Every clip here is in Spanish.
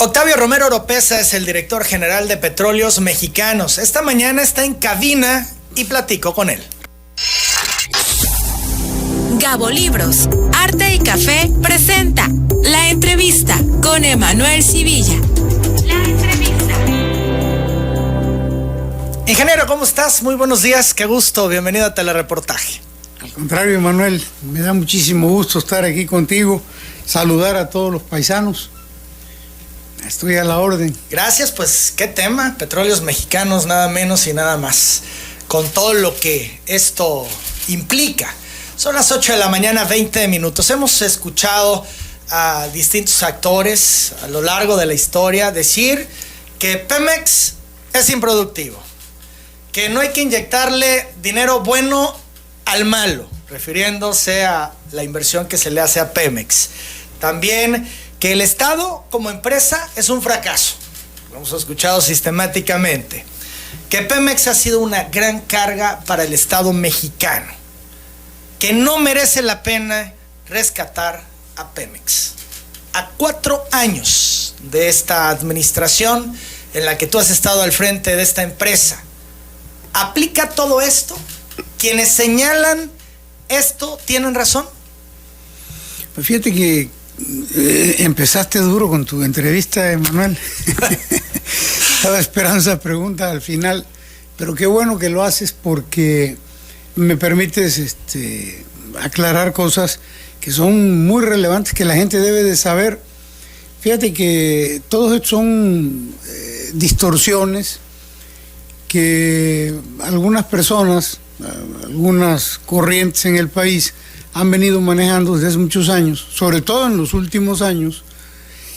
Octavio Romero Oropeza es el director general de Petróleos Mexicanos. Esta mañana está en cabina y platico con él. Gabo Libros, Arte y Café presenta La Entrevista con Emanuel Civilla. La Entrevista. Ingeniero, ¿cómo estás? Muy buenos días, qué gusto, bienvenido a Telereportaje. Al contrario, Emanuel, me da muchísimo gusto estar aquí contigo, saludar a todos los paisanos. Estoy a la orden. Gracias, pues qué tema, Petróleos Mexicanos, nada menos y nada más, con todo lo que esto implica. Son las 8 de la mañana, 20 minutos. Hemos escuchado a distintos actores a lo largo de la historia decir que Pemex es improductivo, que no hay que inyectarle dinero bueno al malo, refiriéndose a la inversión que se le hace a Pemex. También que el Estado como empresa es un fracaso, lo hemos escuchado sistemáticamente, que Pemex ha sido una gran carga para el Estado mexicano, que no merece la pena rescatar a Pemex. A 4 años de esta administración en la que tú has estado al frente de esta empresa, ¿aplica todo esto? ¿Quienes señalan esto tienen razón? Pues fíjate que empezaste duro con tu entrevista, Emanuel. Estaba esperando esa pregunta al final, pero qué bueno que lo haces porque me permites aclarar cosas que son muy relevantes, que la gente debe de saber. Fíjate que todos estos son distorsiones que algunas personas, algunas corrientes en el país han venido manejando desde hace muchos años, sobre todo en los últimos años.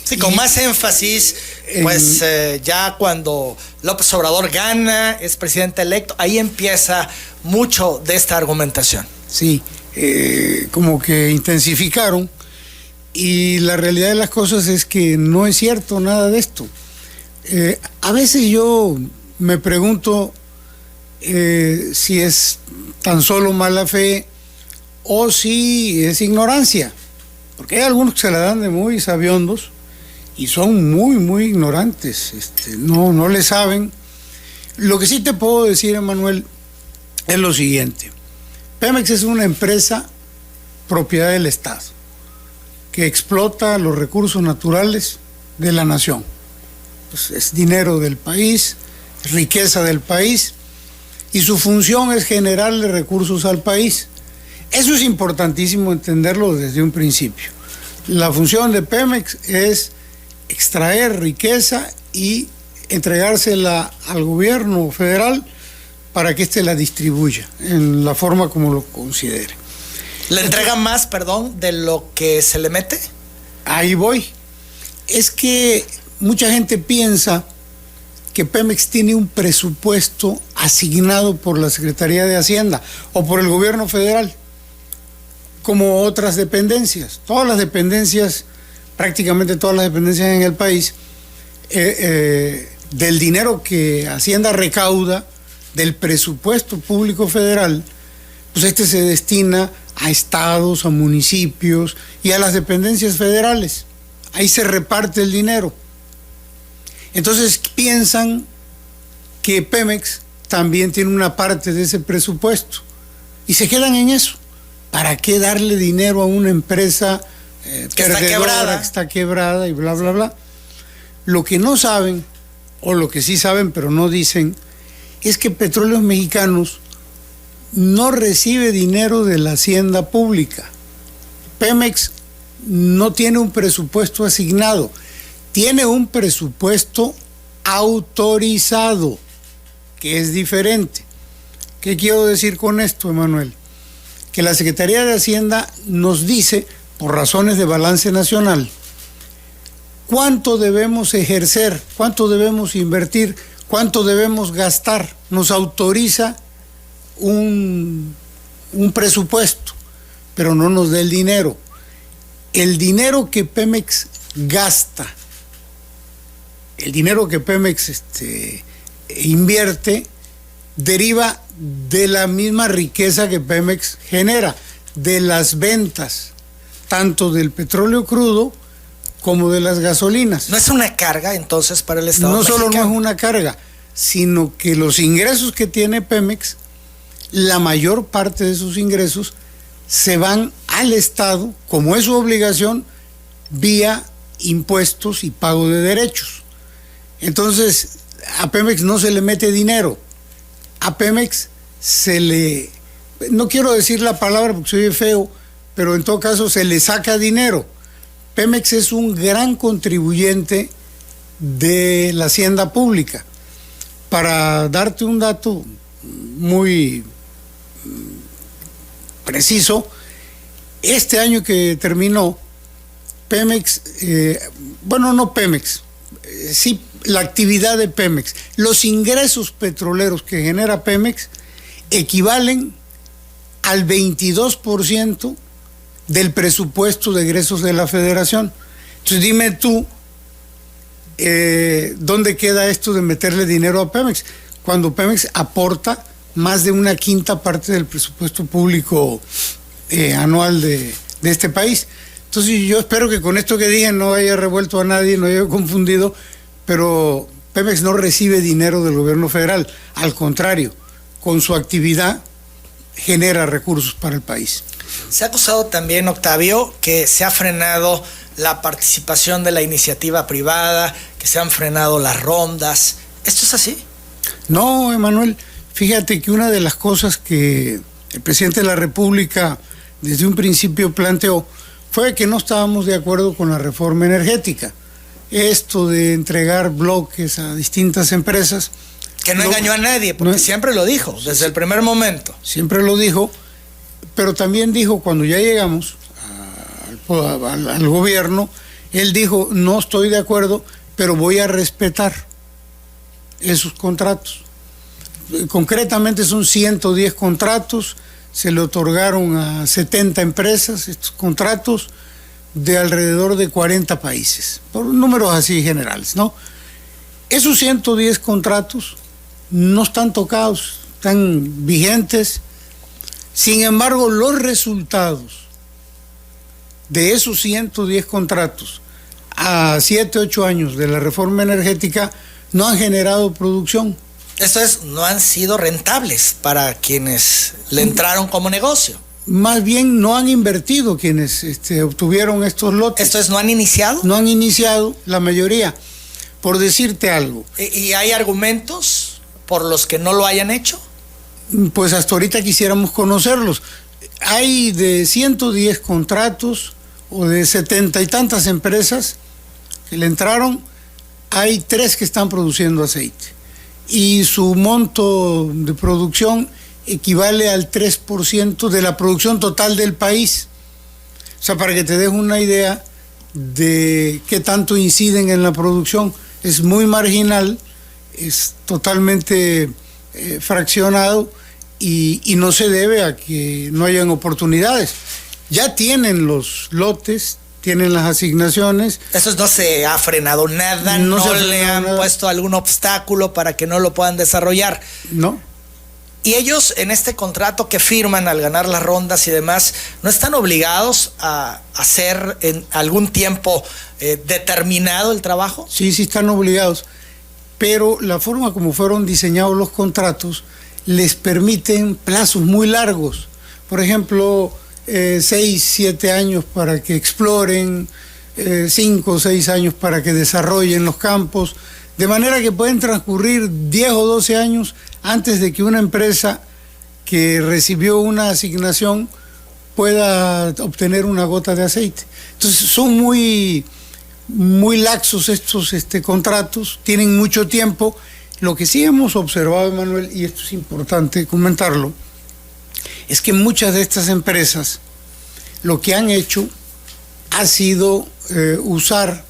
Sí, con más énfasis, pues ya cuando López Obrador gana, es presidente electo, ahí empieza mucho de esta argumentación. Sí, como que intensificaron, y la realidad de las cosas es que no es cierto nada de esto. A veces yo me pregunto si es tan solo mala fe o si es ignorancia, porque hay algunos que se la dan de muy sabiondos y son muy ignorantes, no le saben. Lo que sí te puedo decir, Emanuel, es lo siguiente: Pemex es una empresa propiedad del Estado que explota los recursos naturales de la nación. Pues es dinero del país, es riqueza del país, y su función es generarle recursos al país. Eso es importantísimo entenderlo desde un principio. La función de Pemex es extraer riqueza y entregársela al gobierno federal para que éste la distribuya en la forma como lo considere. ¿Le entrega más, de lo que se le mete? Ahí voy. Es que mucha gente piensa que Pemex tiene un presupuesto asignado por la Secretaría de Hacienda o por el gobierno federal, como otras dependencias. Todas las dependencias, prácticamente todas las dependencias en el país, del dinero que Hacienda recauda del presupuesto público federal, pues se destina a estados, a municipios y a las dependencias federales. Ahí se reparte el dinero. Entonces piensan que Pemex también tiene una parte de ese presupuesto y se quedan en eso. ¿Para qué darle dinero a una empresa que está quebrada y bla, bla, bla? Lo que no saben, o lo que sí saben pero no dicen, es que Petróleos Mexicanos no recibe dinero de la hacienda pública. Pemex no tiene un presupuesto asignado, tiene un presupuesto autorizado, que es diferente. ¿Qué quiero decir con esto, Emanuel? Que la Secretaría de Hacienda nos dice, por razones de balance nacional, cuánto debemos ejercer, cuánto debemos invertir, cuánto debemos gastar. Nos autoriza un presupuesto, pero no nos da el dinero. El dinero que Pemex gasta, el dinero que Pemex invierte, deriva de la misma riqueza que Pemex genera, de las ventas, tanto del petróleo crudo como de las gasolinas. ¿No es una carga entonces para el Estado No solo mexicano? no es una carga, sino que los ingresos que tiene Pemex, la mayor parte de sus ingresos se van al Estado, como es su obligación, vía impuestos y pago de derechos. Entonces, a Pemex no se le mete dinero. A Pemex no quiero decir la palabra porque soy feo, pero en todo caso se le saca dinero. Pemex es un gran contribuyente de la hacienda pública. Para darte un dato muy preciso, este año que terminó, Pemex, no Pemex, sí la actividad de Pemex, los ingresos petroleros que genera Pemex equivalen al 22% del presupuesto de egresos de la Federación. Entonces dime tú, ¿dónde queda esto de meterle dinero a Pemex? Cuando Pemex aporta más de una quinta parte del presupuesto público anual de este país. Entonces yo espero que con esto que dije no haya revuelto a nadie, no haya confundido, pero Pemex no recibe dinero del gobierno federal, al contrario, con su actividad genera recursos para el país. Se ha acusado también, Octavio, que se ha frenado la participación de la iniciativa privada, que se han frenado las rondas. ¿Esto es así? No, Emanuel, fíjate que una de las cosas que el presidente de la República desde un principio planteó fue que no estábamos de acuerdo con la reforma energética. Esto de entregar bloques a distintas empresas. Que no engañó a nadie, porque siempre lo dijo, desde el primer momento. Siempre lo dijo, pero también dijo cuando ya llegamos al gobierno, él dijo, no estoy de acuerdo, pero voy a respetar esos contratos. Concretamente son 110 contratos, se le otorgaron a 70 empresas estos contratos de alrededor de 40 países, por números así generales, ¿no? Esos 110 contratos no están tocados, están vigentes. Sin embargo, los resultados de esos 110 contratos a 7, 8 años de la reforma energética no han generado producción. Esto es, no han sido rentables para quienes le entraron como negocio. Más bien no han invertido quienes obtuvieron estos lotes. ¿Esto es, no han iniciado? No han iniciado, la mayoría. Por decirte algo. ¿Y hay argumentos por los que no lo hayan hecho? Pues hasta ahorita quisiéramos conocerlos. Hay de 110 contratos o de 70 y tantas empresas que le entraron, hay 3 que están produciendo aceite. Y su monto de producción equivale al 3% de la producción total del país. O sea, para que te des una idea de qué tanto inciden en la producción, es muy marginal, es totalmente fraccionado y no se debe a que no hayan oportunidades. Ya tienen los lotes, tienen las asignaciones. Eso no se ha frenado nada, no le han puesto algún obstáculo para que no lo puedan desarrollar. No. Y ellos en este contrato que firman al ganar las rondas y demás, ¿no están obligados a hacer en algún tiempo determinado el trabajo? Sí, sí están obligados, pero la forma como fueron diseñados los contratos les permiten plazos muy largos. Por ejemplo, 6, 7 años para que exploren, 5 o 6 años para que desarrollen los campos, de manera que pueden transcurrir 10 o 12 años antes de que una empresa que recibió una asignación pueda obtener una gota de aceite. Entonces son muy laxos estos contratos, tienen mucho tiempo. Lo que sí hemos observado, Emanuel, y esto es importante comentarlo, es que muchas de estas empresas lo que han hecho ha sido usar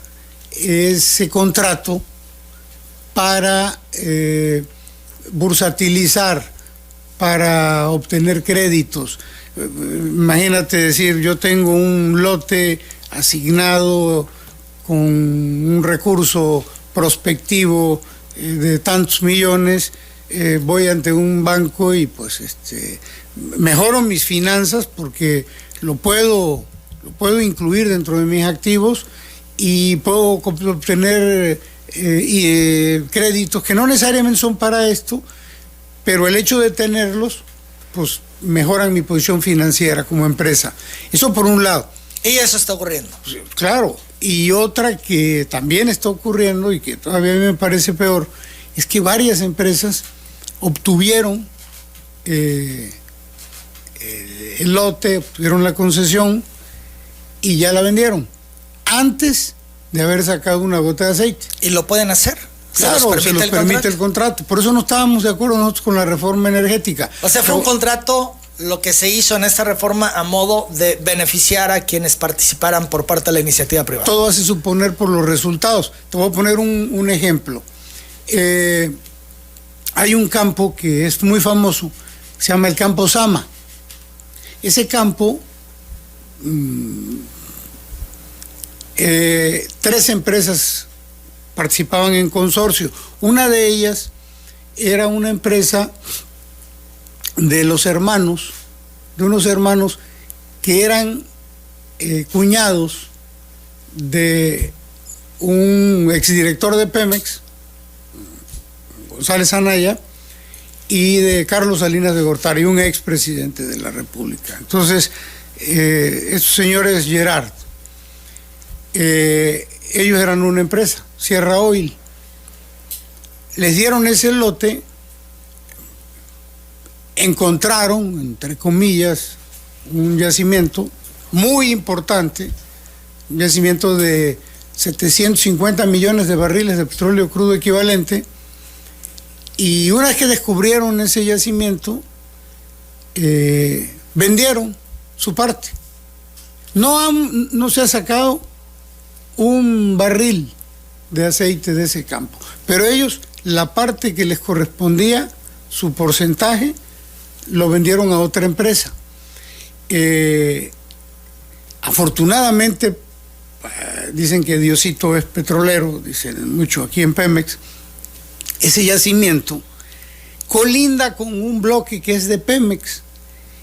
ese contrato para bursatilizar, para obtener créditos. Imagínate decir, yo tengo un lote asignado con un recurso prospectivo de tantos millones, voy ante un banco y pues mejoro mis finanzas porque lo puedo incluir dentro de mis activos y puedo obtener créditos que no necesariamente son para esto, pero el hecho de tenerlos, pues mejoran mi posición financiera como empresa. Eso por un lado. Y eso está ocurriendo. Claro, y otra que también está ocurriendo y que todavía me parece peor, es que varias empresas obtuvieron el lote, obtuvieron la concesión y ya la vendieron antes de haber sacado una gota de aceite. ¿Y lo pueden hacer? Claro, se los permite el contrato. Por eso no estábamos de acuerdo nosotros con la reforma energética. O sea, fue un contrato, lo que se hizo en esta reforma a modo de beneficiar a quienes participaran por parte de la iniciativa privada. Todo hace suponer por los resultados. Te voy a poner un ejemplo. Hay un campo que es muy famoso, se llama el Campo Sama. Ese campo, 3 empresas participaban en consorcio. Una de ellas era una empresa de unos hermanos que eran cuñados de un exdirector de Pemex, González Anaya, y de Carlos Salinas de Gortari, un expresidente de la República. Entonces, estos señores Gerard, ellos eran una empresa, Sierra Oil. Les dieron ese lote, encontraron, entre comillas, un yacimiento muy importante, un yacimiento de 750 millones de barriles de petróleo crudo equivalente, y una vez que descubrieron ese yacimiento, vendieron su parte. No se ha sacado un barril de aceite de ese campo, pero ellos, la parte que les correspondía, su porcentaje, lo vendieron a otra empresa. Afortunadamente, dicen que Diosito es petrolero, dicen mucho aquí en Pemex. Ese yacimiento colinda con un bloque que es de Pemex,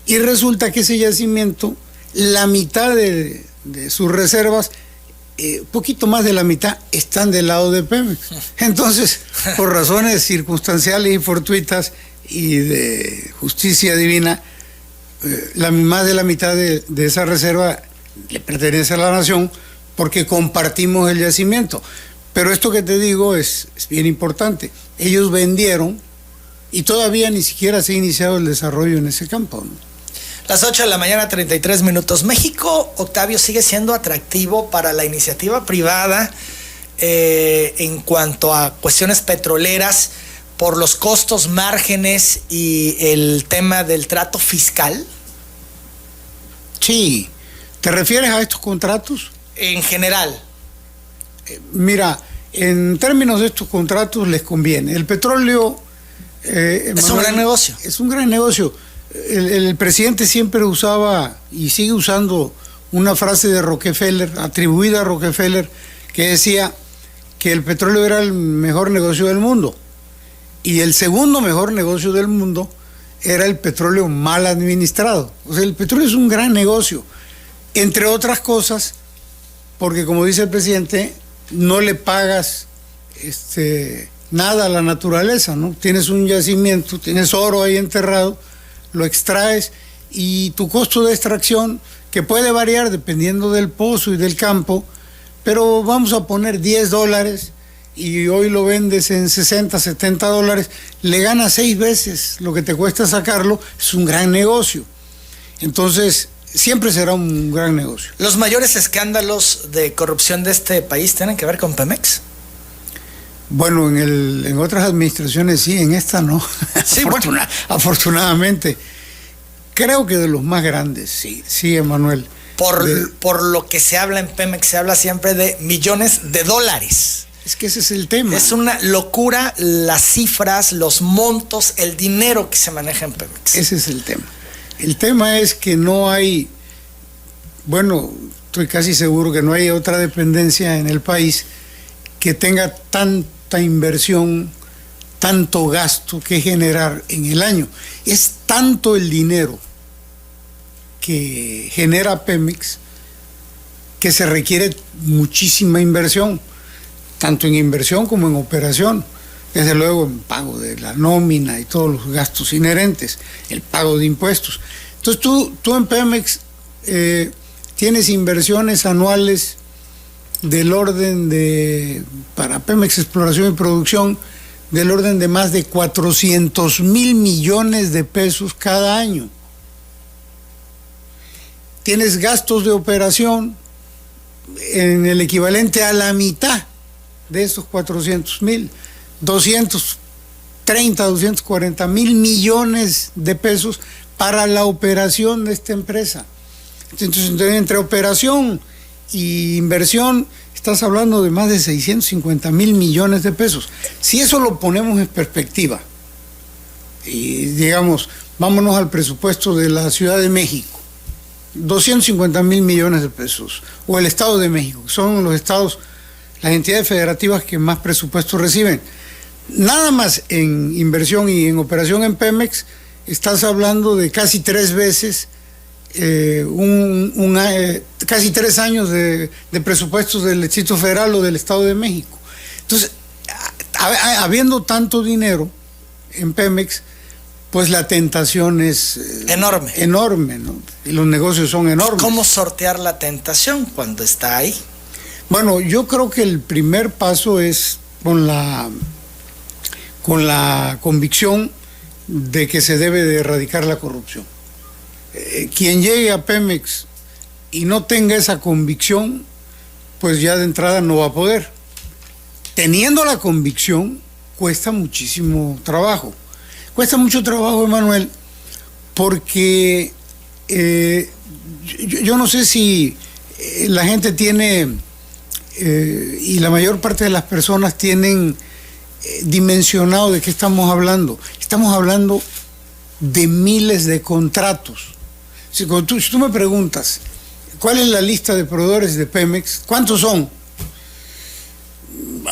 y resulta que ese yacimiento, la mitad de sus reservas, poquito más de la mitad, están del lado de Pemex. Entonces, por razones circunstanciales y fortuitas y de justicia divina, más de la mitad de esa reserva le pertenece a la nación, porque compartimos el yacimiento. Pero esto que te digo es bien importante. Ellos vendieron y todavía ni siquiera se ha iniciado el desarrollo en ese campo, ¿no? Las 8 de la mañana, 33 minutos. México, Octavio, sigue siendo atractivo para la iniciativa privada en cuanto a cuestiones petroleras por los costos, márgenes y el tema del trato fiscal. Sí. ¿Te refieres a estos contratos? En general. Mira, en términos de estos contratos les conviene. El petróleo... es un gran negocio. Es un gran negocio. El presidente siempre usaba y sigue usando una frase de Rockefeller, atribuida a Rockefeller, que decía que el petróleo era el mejor negocio del mundo. Y el segundo mejor negocio del mundo era el petróleo mal administrado. O sea, el petróleo es un gran negocio. Entre otras cosas, porque como dice el presidente, no le pagas nada a la naturaleza, ¿no? Tienes un yacimiento, tienes oro ahí enterrado, lo extraes y tu costo de extracción, que puede variar dependiendo del pozo y del campo, pero vamos a poner $10 y hoy lo vendes en 60, 70 dólares, le ganas 6 veces lo que te cuesta sacarlo, es un gran negocio. Entonces, siempre será un gran negocio. ¿Los mayores escándalos de corrupción de este país tienen que ver con Pemex? Bueno, en otras administraciones sí, en esta no. Sí, afortunadamente. Creo que de los más grandes, sí, Emanuel. Por lo que se habla en Pemex, se habla siempre de millones de dólares. Es que ese es el tema. Es una locura las cifras, los montos, el dinero que se maneja en Pemex. Ese es el tema. El tema es que no hay, bueno, estoy casi seguro que no hay otra dependencia en el país que tenga tanta inversión, tanto gasto que generar en el año. Es tanto el dinero que genera Pemex que se requiere muchísima inversión, tanto en inversión como en operación. Desde luego en pago de la nómina y todos los gastos inherentes, el pago de impuestos. Entonces tú en Pemex tienes inversiones anuales del orden de, para Pemex Exploración y Producción, del orden de más de 400,000 millones de pesos cada año. Tienes gastos de operación en el equivalente a la mitad de esos 400,000, 240,000 millones de pesos para la operación de esta empresa. Entonces, entre operación y inversión, estás hablando de más de 650,000 millones de pesos. Si eso lo ponemos en perspectiva, y digamos, vámonos al presupuesto de la Ciudad de México, 250,000 millones de pesos, o el Estado de México, que son los estados, las entidades federativas que más presupuestos reciben. Nada más en inversión y en operación en Pemex, estás hablando de casi 3 veces, casi 3 años de presupuestos del Distrito Federal o del Estado de México. Entonces, habiendo tanto dinero en Pemex, pues la tentación es enorme, ¿no? Y los negocios son enormes. ¿Cómo sortear la tentación cuando está ahí? Bueno, yo creo que el primer paso es con la convicción de que se debe de erradicar la corrupción. Quien llegue a Pemex y no tenga esa convicción, pues ya de entrada no va a poder. Teniendo la convicción, cuesta muchísimo trabajo. Cuesta mucho trabajo, Emanuel, porque yo no sé si la gente tiene, y la mayor parte de las personas tienen dimensionado de qué estamos hablando. Estamos hablando de miles de contratos. Si tú me preguntas, ¿cuál es la lista de proveedores de Pemex? ¿Cuántos son?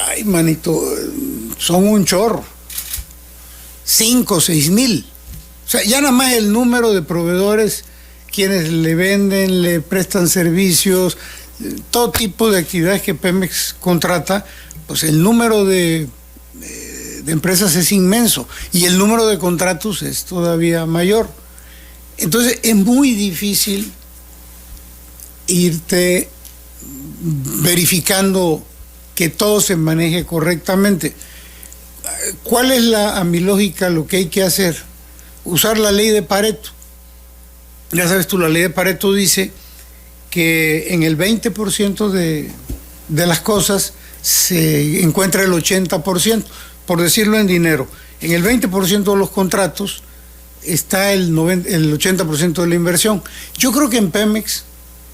Ay, manito, son un chorro. 5 o 6 mil. O sea, ya nada más el número de proveedores, quienes le venden, le prestan servicios, todo tipo de actividades que Pemex contrata, pues el número de empresas es inmenso y el número de contratos es todavía mayor. Entonces es muy difícil irte verificando que todo se maneje correctamente. ¿Cuál es a mi lógica lo que hay que hacer? Usar la ley de Pareto. Ya sabes tú, la ley de Pareto dice que en el 20% de las cosas se encuentra el 80%, por decirlo en dinero. En el 20% de los contratos está el 80% de la inversión. Yo creo que en Pemex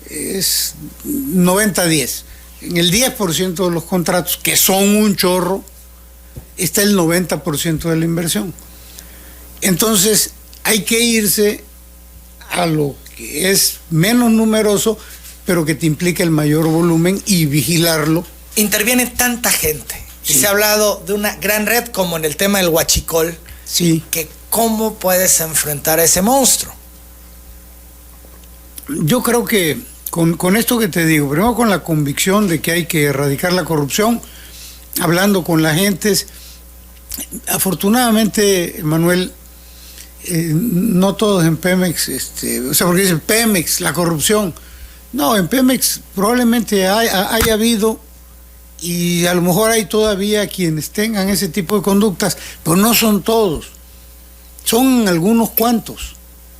es 90-10. En el 10% de los contratos, que son un chorro, está el 90% de la inversión. Entonces hay que irse a lo que es menos numeroso, pero que te implica el mayor volumen y vigilarlo. Interviene tanta gente. Sí. Y se ha hablado de una gran red como en el tema del huachicol. Sí. Que ¿cómo puedes enfrentar a ese monstruo? Yo creo que con esto que te digo, primero con la convicción de que hay que erradicar la corrupción, hablando con la gente. Afortunadamente, Manuel, no todos en Pemex, o sea, porque dicen Pemex, la corrupción. No, en Pemex probablemente haya habido, y a lo mejor hay todavía quienes tengan ese tipo de conductas, pero no son todos. Son algunos cuantos,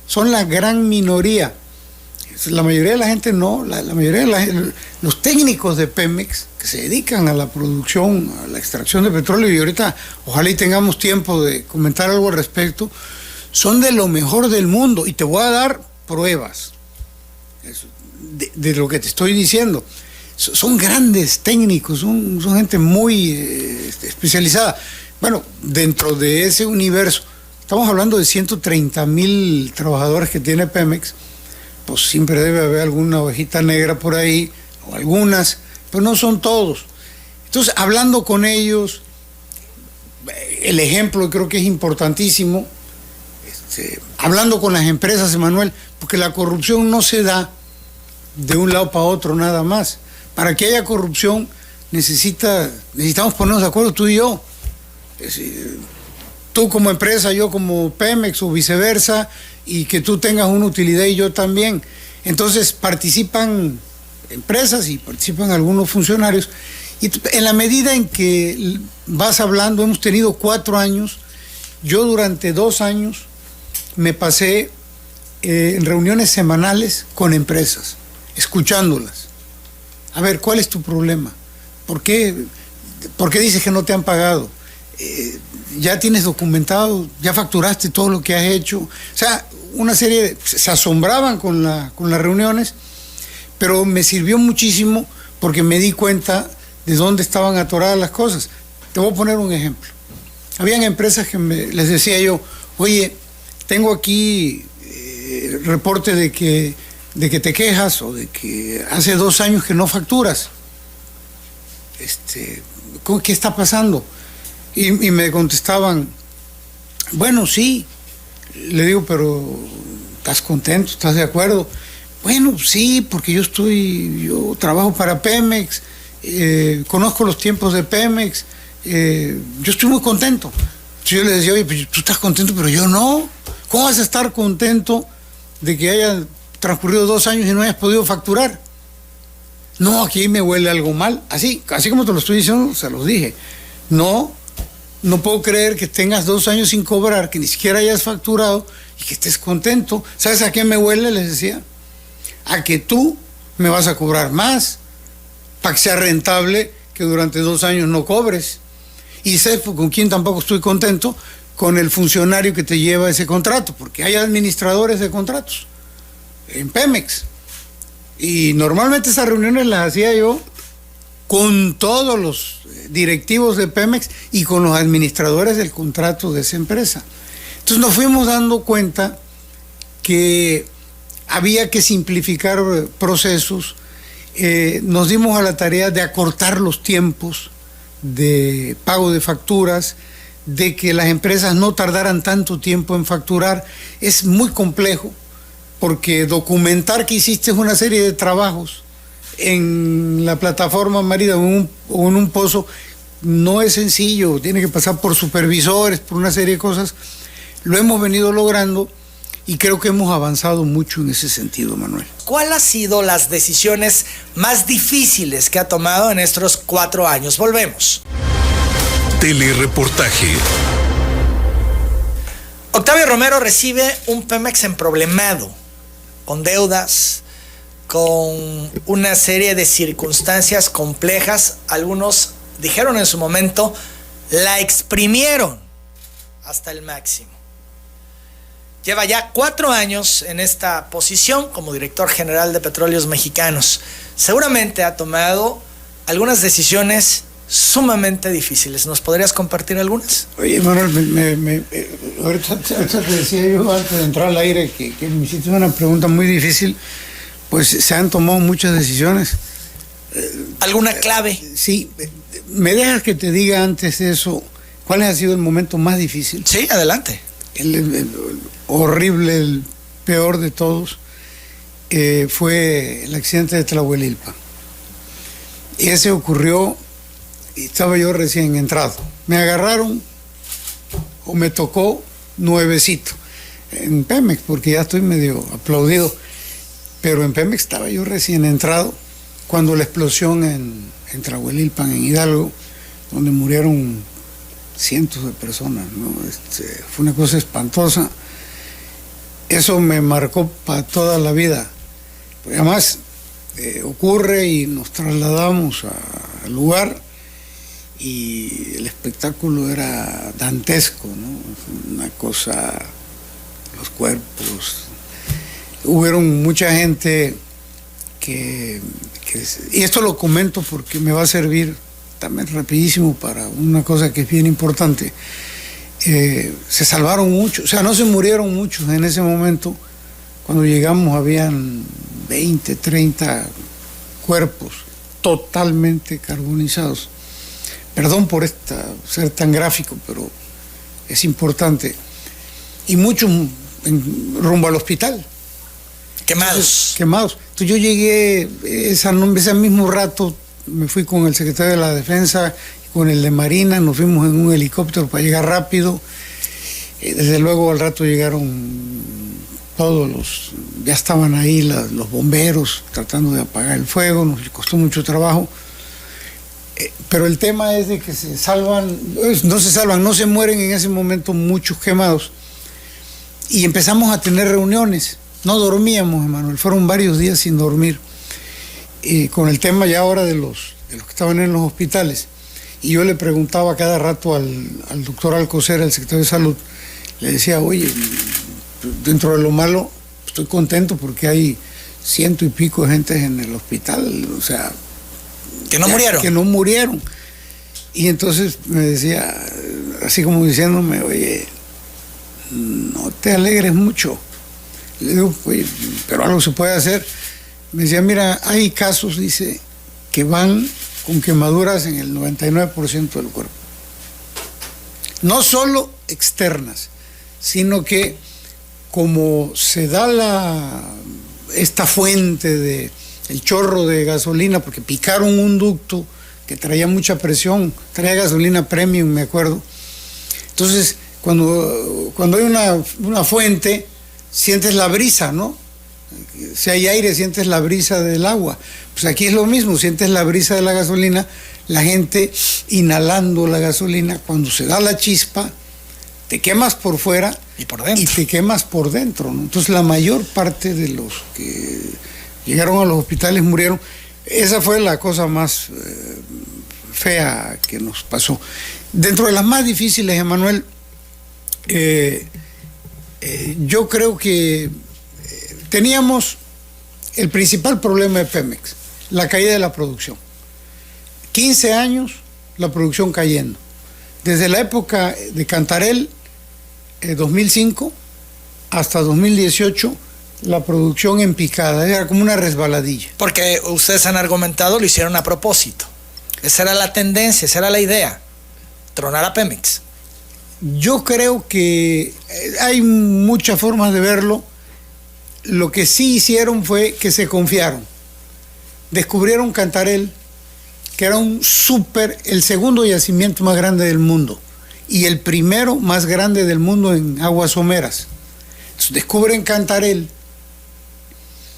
son la gran minoría. La mayoría de la gente no, la mayoría de los técnicos de Pemex que se dedican a la producción, a la extracción de petróleo, y ahorita ojalá y tengamos tiempo de comentar algo al respecto, son de lo mejor del mundo, y te voy a dar pruebas de lo que te estoy diciendo. Son grandes técnicos, son gente muy especializada. Bueno, dentro de ese universo, estamos hablando de 130,000 trabajadores que tiene Pemex. Pues siempre debe haber alguna ovejita negra por ahí, o algunas, pero no son todos. Entonces, hablando con ellos, el ejemplo creo que es importantísimo, hablando con las empresas, Emanuel, porque la corrupción no se da de un lado para otro nada más. Para que haya corrupción necesitamos ponernos de acuerdo tú y yo. Es decir, tú como empresa, yo como Pemex o viceversa, y que tú tengas una utilidad y yo también. Entonces participan empresas y participan algunos funcionarios. Y en la medida en que vas hablando, hemos tenido 4 años, yo durante 2 años me pasé en reuniones semanales con empresas, escuchándolas. A ver, ¿cuál es tu problema? ¿Por qué dices que no te han pagado? ¿Ya tienes documentado? ¿Ya facturaste todo lo que has hecho? O sea, una serie se asombraban con las reuniones, pero me sirvió muchísimo porque me di cuenta de dónde estaban atoradas las cosas. Te voy a poner un ejemplo. Habían empresas que les decía yo, oye, tengo aquí reporte de que te quejas o de que hace 2 años que no facturas. ¿Qué está pasando? Y me contestaban, bueno, sí. Le digo, pero ¿estás contento? ¿Estás de acuerdo? Bueno, sí, porque yo trabajo para Pemex, conozco los tiempos de Pemex, yo estoy muy contento. Entonces yo le decía, oye, pues tú estás contento, pero yo no. ¿Cómo vas a estar contento de que hayan transcurrido 2 años y no hayas podido facturar? No, aquí me huele algo mal. Así como te lo estoy diciendo, se los dije. No puedo creer que tengas 2 años sin cobrar, que ni siquiera hayas facturado y que estés contento. ¿Sabes a qué me huele? Les decía. A que tú me vas a cobrar más para que sea rentable que durante 2 años no cobres. Y sé con quién tampoco estoy contento, con el funcionario que te lleva ese contrato, porque hay administradores de contratos en Pemex. Y normalmente esas reuniones las hacía yo con todos los directivos de Pemex y con los administradores del contrato de esa empresa. Entonces nos fuimos dando cuenta que había que simplificar procesos, nos dimos a la tarea de acortar los tiempos de pago de facturas, de que las empresas no tardaran tanto tiempo en facturar. Es muy complejo porque documentar que hiciste una serie de trabajos en la plataforma marina o en un pozo no es sencillo, tiene que pasar por supervisores, por una serie de cosas. Lo hemos venido logrando y creo que hemos avanzado mucho en ese sentido, Manuel. ¿Cuál ha sido las decisiones más difíciles que ha tomado en estos 4 años? Volvemos. Telereportaje. Octavio Romero recibe un Pemex emproblemado, con deudas, con una serie de circunstancias complejas. Algunos dijeron en su momento, la exprimieron hasta el máximo. Lleva ya 4 años en esta posición como director general de Petróleos Mexicanos. Seguramente ha tomado algunas decisiones sumamente difíciles. ¿Nos podrías compartir algunas? Oye, Manuel, ahorita te decía yo antes de entrar al aire que me hiciste una pregunta muy difícil. Pues se han tomado muchas decisiones. ¿Alguna clave? Sí, ¿me dejas que te diga antes de eso cuál ha sido el momento más difícil? Sí, adelante. El horrible, el peor de todos, fue el accidente de Tlahuelilpan. Y ese ocurrió, y estaba yo recién entrado. Me agarraron, o me tocó, nuevecito, en Pemex, porque ya estoy medio aplaudido. Pero en Pemex estaba yo recién entrado cuando la explosión en Tlahuelilpan, en Hidalgo, donde murieron cientos de personas, ¿no? Fue una cosa espantosa. Eso me marcó para toda la vida. Porque además ocurre y nos trasladamos al lugar y el espectáculo era dantesco, ¿no? Una cosa, los cuerpos. Hubieron mucha gente y esto lo comento porque me va a servir también rapidísimo para una cosa que es bien importante. Se salvaron muchos, o sea, no se murieron muchos en ese momento. Cuando llegamos habían 20, 30 cuerpos totalmente carbonizados. Perdón por ser tan gráfico, pero es importante. Y muchos rumbo al hospital. Quemados. Quemados. Entonces yo llegué, ese mismo rato, me fui con el secretario de la Defensa, con el de Marina, nos fuimos en un helicóptero para llegar rápido. Desde luego al rato llegaron ya estaban ahí los bomberos tratando de apagar el fuego, nos costó mucho trabajo. Pero el tema es de que no se mueren en ese momento muchos quemados. Y empezamos a tener reuniones, no dormíamos, Emanuel, fueron varios días sin dormir, con el tema ya ahora de los que estaban en los hospitales. Y yo le preguntaba cada rato al doctor Alcocer, el secretario de Salud, le decía, oye, dentro de lo malo, estoy contento porque hay 100 y pico de gente en el hospital, o sea... Que no murieron. Que no murieron. Y entonces me decía, así como diciéndome, oye, no te alegres mucho. Le digo, oye, pero algo se puede hacer. Me decía, mira, hay casos, dice, que van con quemaduras en el 99% del cuerpo. No solo externas, sino que como se da esta fuente de el chorro de gasolina, porque picaron un ducto que traía mucha presión, traía gasolina premium, me acuerdo. Entonces, cuando hay una fuente, sientes la brisa, ¿no? Si hay aire, sientes la brisa del agua. Pues aquí es lo mismo, sientes la brisa de la gasolina, la gente inhalando la gasolina, cuando se da la chispa, te quemas por fuera y por dentro. Y te quemas por dentro, ¿no? Entonces la mayor parte de los que llegaron a los hospitales murieron. Esa fue la cosa más fea que nos pasó. Dentro de las más difíciles, Emanuel, yo creo que teníamos el principal problema de Pemex, la caída de la producción. 15 años la producción cayendo. Desde la época de Cantarell, 2005, hasta 2018, la producción en picada, era como una resbaladilla. Porque ustedes han argumentado, lo hicieron a propósito. Esa era la tendencia, esa era la idea, tronar a Pemex. Yo creo que hay muchas formas de verlo. Lo que sí hicieron fue que se confiaron. Descubrieron Cantarell, que era el segundo yacimiento más grande del mundo y el primero más grande del mundo en aguas someras. Entonces, descubren Cantarell.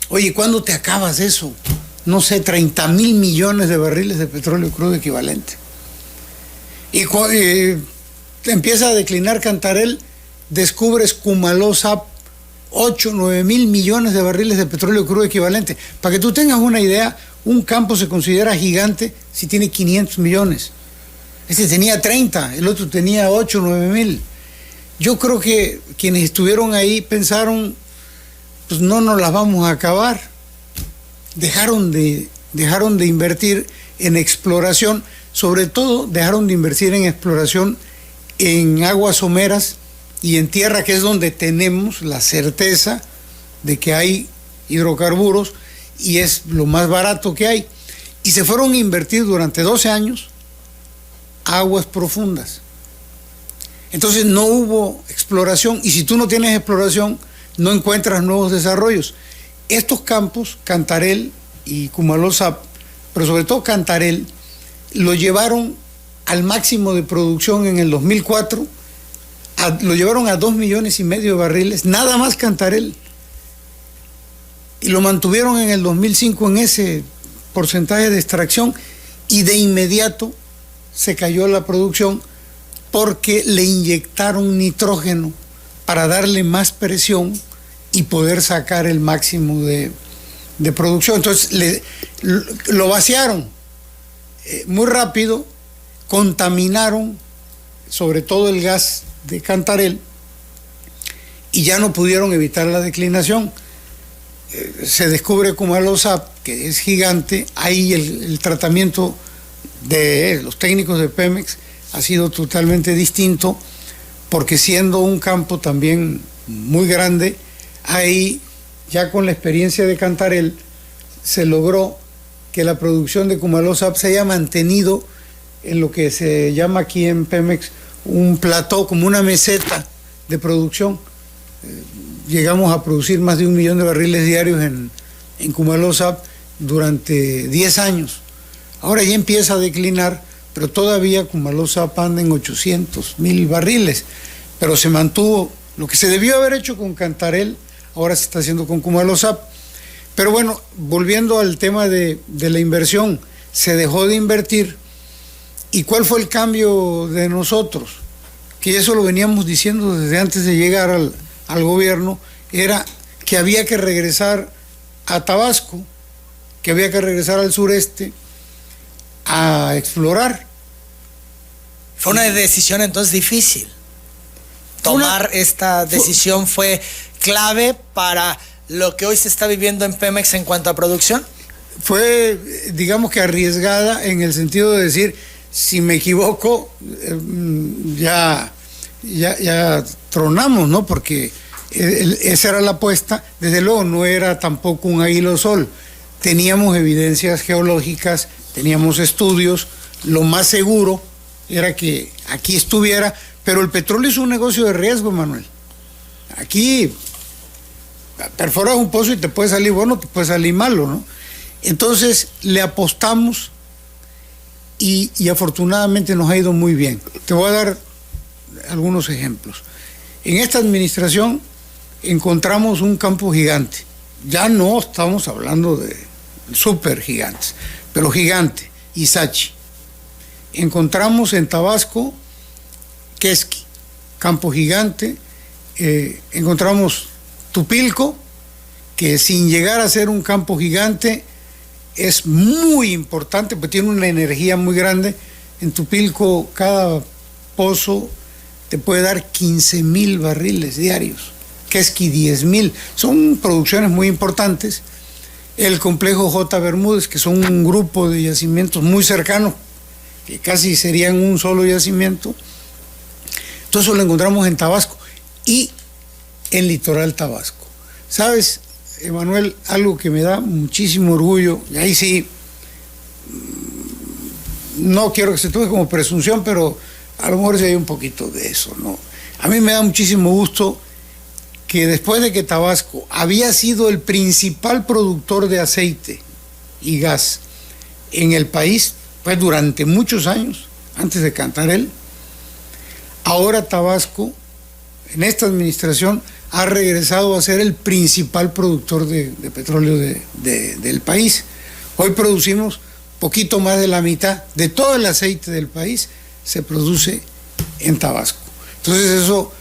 Oye, ¿cuándo te acabas eso? No sé, 30,000 millones de barriles de petróleo crudo equivalente. Y empieza a declinar Cantarell, descubres Cumaló-Zap, 8-9 mil millones de barriles de petróleo crudo equivalente. Para que tú tengas una idea, un campo se considera gigante si tiene 500 millones. Este tenía 30, el otro tenía 8-9 mil. Yo creo que quienes estuvieron ahí pensaron, pues no nos las vamos a acabar. Dejaron de invertir en exploración, sobre todo dejaron de invertir en exploración en aguas someras y en tierra, que es donde tenemos la certeza de que hay hidrocarburos y es lo más barato que hay. Y se fueron a invertir durante 12 años aguas profundas. Entonces no hubo exploración, y si tú no tienes exploración, no encuentras nuevos desarrollos. Estos campos, Cantarell y Cumaló-Zap, pero sobre todo Cantarell, lo llevaron al máximo de producción en el 2004, lo llevaron a 2,5 millones de barriles, nada más Cantarell, y lo mantuvieron en el 2005 en ese porcentaje de extracción, y de inmediato se cayó la producción porque le inyectaron nitrógeno para darle más presión y poder sacar el máximo de producción. Entonces lo vaciaron muy rápido, contaminaron sobre todo el gas de Cantarell y ya no pudieron evitar la declinación. Se descubre Cumaló-Zap, que es gigante. Ahí el tratamiento de los técnicos de Pemex ha sido totalmente distinto, porque siendo un campo también muy grande, ahí ya con la experiencia de Cantarell se logró que la producción de Cumaló-Zap se haya mantenido en lo que se llama aquí en Pemex un plató, como una meseta de producción. Llegamos a producir más de 1 millón de barriles diarios en en Kumalosap durante 10 años. Ahora ya empieza a declinar, pero todavía Kumalosap anda en 800,000 barriles, pero se mantuvo. Lo que se debió haber hecho con Cantarell, ahora se está haciendo con Kumalosap. Pero bueno, volviendo al tema de la inversión, se dejó de invertir. ¿Y cuál fue el cambio de nosotros? Que eso lo veníamos diciendo desde antes de llegar al gobierno, era que había que regresar a Tabasco, que había que regresar al sureste a explorar. Fue una decisión entonces difícil. Tomar esta decisión fue clave para lo que hoy se está viviendo en Pemex en cuanto a producción. Fue, digamos que arriesgada en el sentido de decir, si me equivoco, ya tronamos, ¿no? Porque esa era la apuesta. Desde luego no era tampoco un águila al sol. Teníamos evidencias geológicas, teníamos estudios. Lo más seguro era que aquí estuviera, pero el petróleo es un negocio de riesgo, Manuel. Aquí perforas un pozo y te puede salir bueno, te puede salir malo, ¿no? Entonces le apostamos y afortunadamente nos ha ido muy bien. Te voy a dar algunos ejemplos. En esta administración encontramos un campo gigante. Ya no estamos hablando de súper gigantes, pero gigante, Ixachi. Encontramos en Tabasco Quesqui, campo gigante. Encontramos Tupilco, que sin llegar a ser un campo gigante, es muy importante, pues tiene una energía muy grande. En Tupilco cada pozo te puede dar 15,000 barriles diarios, Quesqui 10,000, son producciones muy importantes. El complejo J. Bermúdez, que son un grupo de yacimientos muy cercanos, que casi serían un solo yacimiento. Todo eso lo encontramos en Tabasco y en Litoral Tabasco. ¿Sabes, Emanuel? Algo que me da muchísimo orgullo, y ahí sí, no quiero que se tome como presunción, pero a lo mejor sí hay un poquito de eso, ¿no? A mí me da muchísimo gusto que después de que Tabasco había sido el principal productor de aceite y gas en el país, pues durante muchos años, antes de Cantarell, ahora Tabasco, en esta administración, ha regresado a ser el principal productor de petróleo del país. Hoy producimos poquito más de la mitad de todo el aceite del país, se produce en Tabasco. Entonces eso,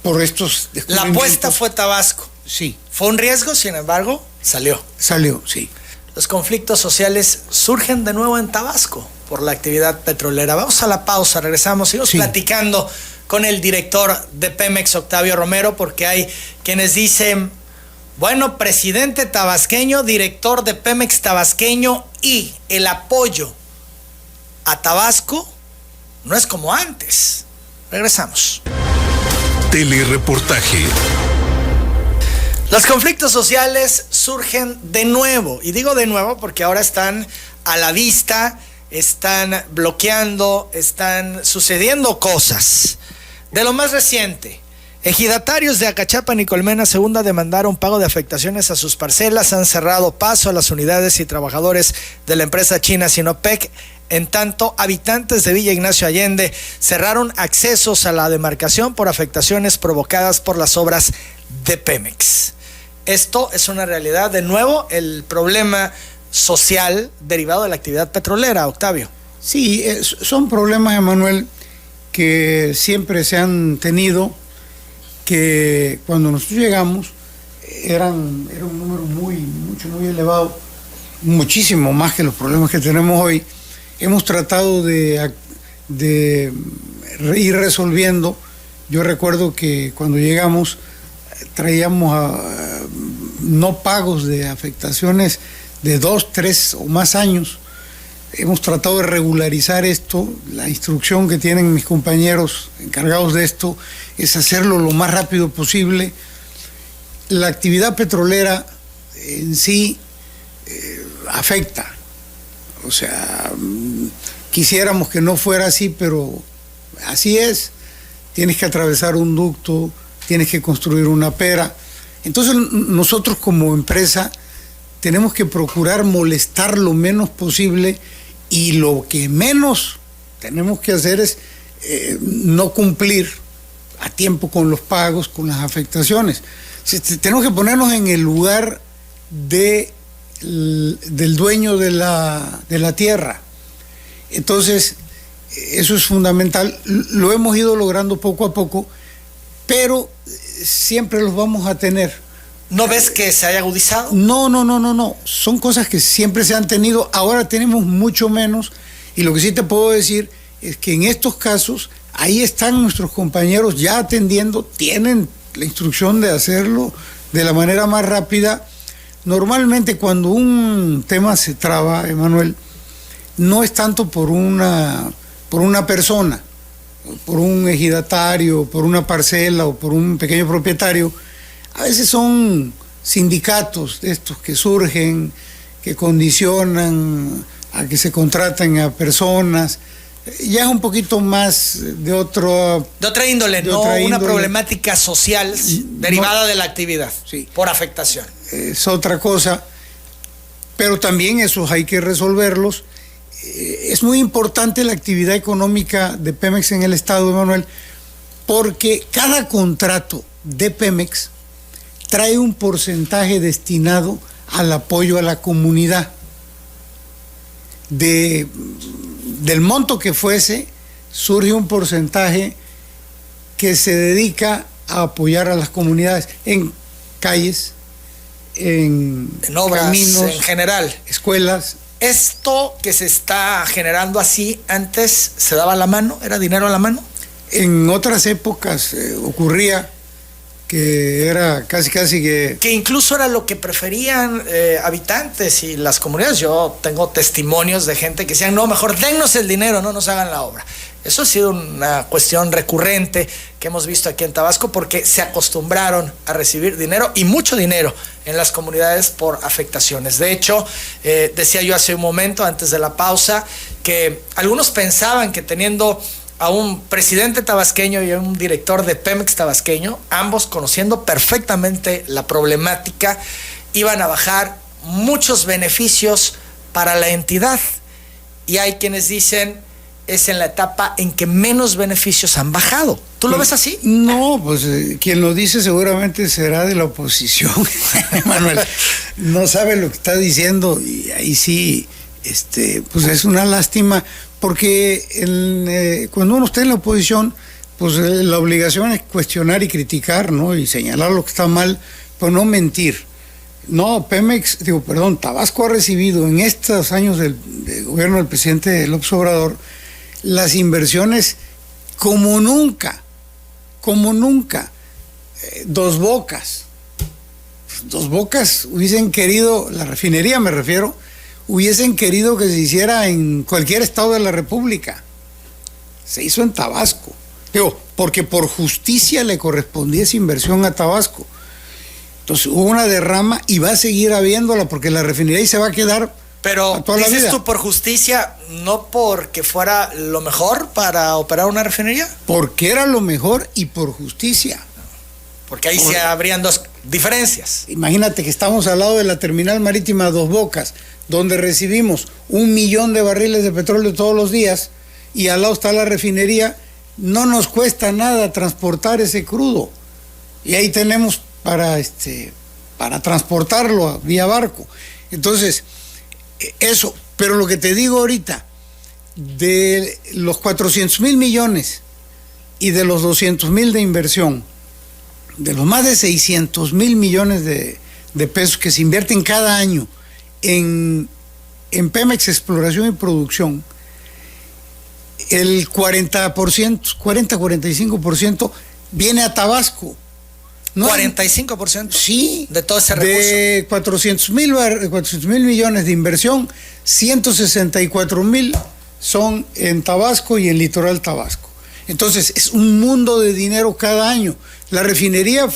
por estos La apuesta fue Tabasco. Sí. Fue un riesgo, sin embargo, salió. Salió, sí. Los conflictos sociales surgen de nuevo en Tabasco por la actividad petrolera. Vamos a la pausa, regresamos, seguimos platicando con el director de Pemex, Octavio Romero, porque hay quienes dicen, bueno, presidente tabasqueño, director de Pemex tabasqueño, y el apoyo a Tabasco no es como antes. Regresamos. Telereportaje. Los conflictos sociales surgen de nuevo, y digo de nuevo porque ahora están a la vista, están bloqueando, están sucediendo cosas. De lo más reciente, ejidatarios de Acachapan y Colmena Segunda demandaron pago de afectaciones a sus parcelas, han cerrado paso a las unidades y trabajadores de la empresa china Sinopec. En tanto, habitantes de Villa Ignacio Allende cerraron accesos a la demarcación por afectaciones provocadas por las obras de Pemex. Esto es una realidad. De nuevo, el problema social derivado de la actividad petrolera, Octavio. Sí, son problemas, Emanuel, que siempre se han tenido, que cuando nosotros llegamos era un número muy elevado, muchísimo más que los problemas que tenemos hoy. Hemos tratado de ir resolviendo. Yo recuerdo que cuando llegamos traíamos no pagos de afectaciones de 2, 3 o más años. Hemos tratado de regularizar esto. La instrucción que tienen mis compañeros encargados de esto es hacerlo lo más rápido posible. La actividad petrolera en sí afecta. O sea, quisiéramos que no fuera así, pero así es. Tienes que atravesar un ducto, tienes que construir una pera. Entonces nosotros como empresa tenemos que procurar molestar lo menos posible, y lo que menos tenemos que hacer es no cumplir a tiempo con los pagos, con las afectaciones. Tenemos que ponernos en el lugar del dueño de la tierra. Entonces, eso es fundamental. Lo hemos ido logrando poco a poco, pero siempre los vamos a tener. ¿No ves que se haya agudizado? No. Son cosas que siempre se han tenido. Ahora tenemos mucho menos, y lo que sí te puedo decir es que en estos casos, ahí están nuestros compañeros ya atendiendo, tienen la instrucción de hacerlo de la manera más rápida. Normalmente cuando un tema se traba, Emanuel, no es tanto por una persona, por un ejidatario, por una parcela o por un pequeño propietario. A veces son sindicatos de estos que surgen, que condicionan a que se contraten a personas. Ya es un poquito más de otra índole, una problemática social derivada de la actividad, sí, por afectación. Es otra cosa, pero también esos hay que resolverlos. Es muy importante la actividad económica de Pemex en el estado, Emanuel, porque cada contrato de Pemex trae un porcentaje destinado al apoyo a la comunidad. Del monto que fuese, surge un porcentaje que se dedica a apoyar a las comunidades en calles, en obras, caminos, en general, escuelas. ¿Esto que se está generando así, antes se daba a la mano? ¿Era dinero a la mano? En otras épocas ocurría que era casi que incluso era lo que preferían habitantes y las comunidades. Yo tengo testimonios de gente que decían, no, mejor dennos el dinero, no nos hagan la obra. Eso ha sido una cuestión recurrente que hemos visto aquí en Tabasco, porque se acostumbraron a recibir dinero, y mucho dinero, en las comunidades por afectaciones. De hecho, decía yo hace un momento, antes de la pausa, que algunos pensaban que teniendo a un presidente tabasqueño y a un director de Pemex tabasqueño, ambos conociendo perfectamente la problemática, iban a bajar muchos beneficios para la entidad. Y hay quienes dicen, es en la etapa en que menos beneficios han bajado. ¿Tú lo ves así? No, pues quien lo dice seguramente será de la oposición. Manuel no sabe lo que está diciendo, y ahí sí, pues es una lástima, porque cuando uno está en la oposición, pues la obligación es cuestionar y criticar, ¿no? Y señalar lo que está mal, pero no mentir. No, Tabasco ha recibido en estos años del gobierno del presidente López Obrador las inversiones como nunca. Dos Bocas hubiesen querido, la refinería me refiero, hubiesen querido que se hiciera en cualquier estado de la República. Se hizo en Tabasco. Porque por justicia le correspondía esa inversión a Tabasco. Entonces hubo una derrama y va a seguir habiéndola, porque la refinería ahí se va a quedar. Pero dices tú por justicia, no porque fuera lo mejor para operar una refinería. Porque era lo mejor y por justicia. Porque ahí se habrían dos diferencias. Imagínate que estamos al lado de la terminal marítima Dos Bocas, donde recibimos 1 millón de barriles de petróleo todos los días, y al lado está la refinería. No nos cuesta nada transportar ese crudo, y ahí tenemos para transportarlo vía barco. Entonces, eso. Pero lo que te digo ahorita, de los 400,000 millones y de los 200,000 de inversión, de los más de 600,000 millones de pesos que se invierten cada año en Pemex Exploración y Producción, el 40-45% viene a Tabasco. ¿No? 45%. Sí. De todo ese recurso. De 400,000 millones de inversión, 164,000 son en Tabasco y en Litoral Tabasco. Entonces, es un mundo de dinero cada año. La refinería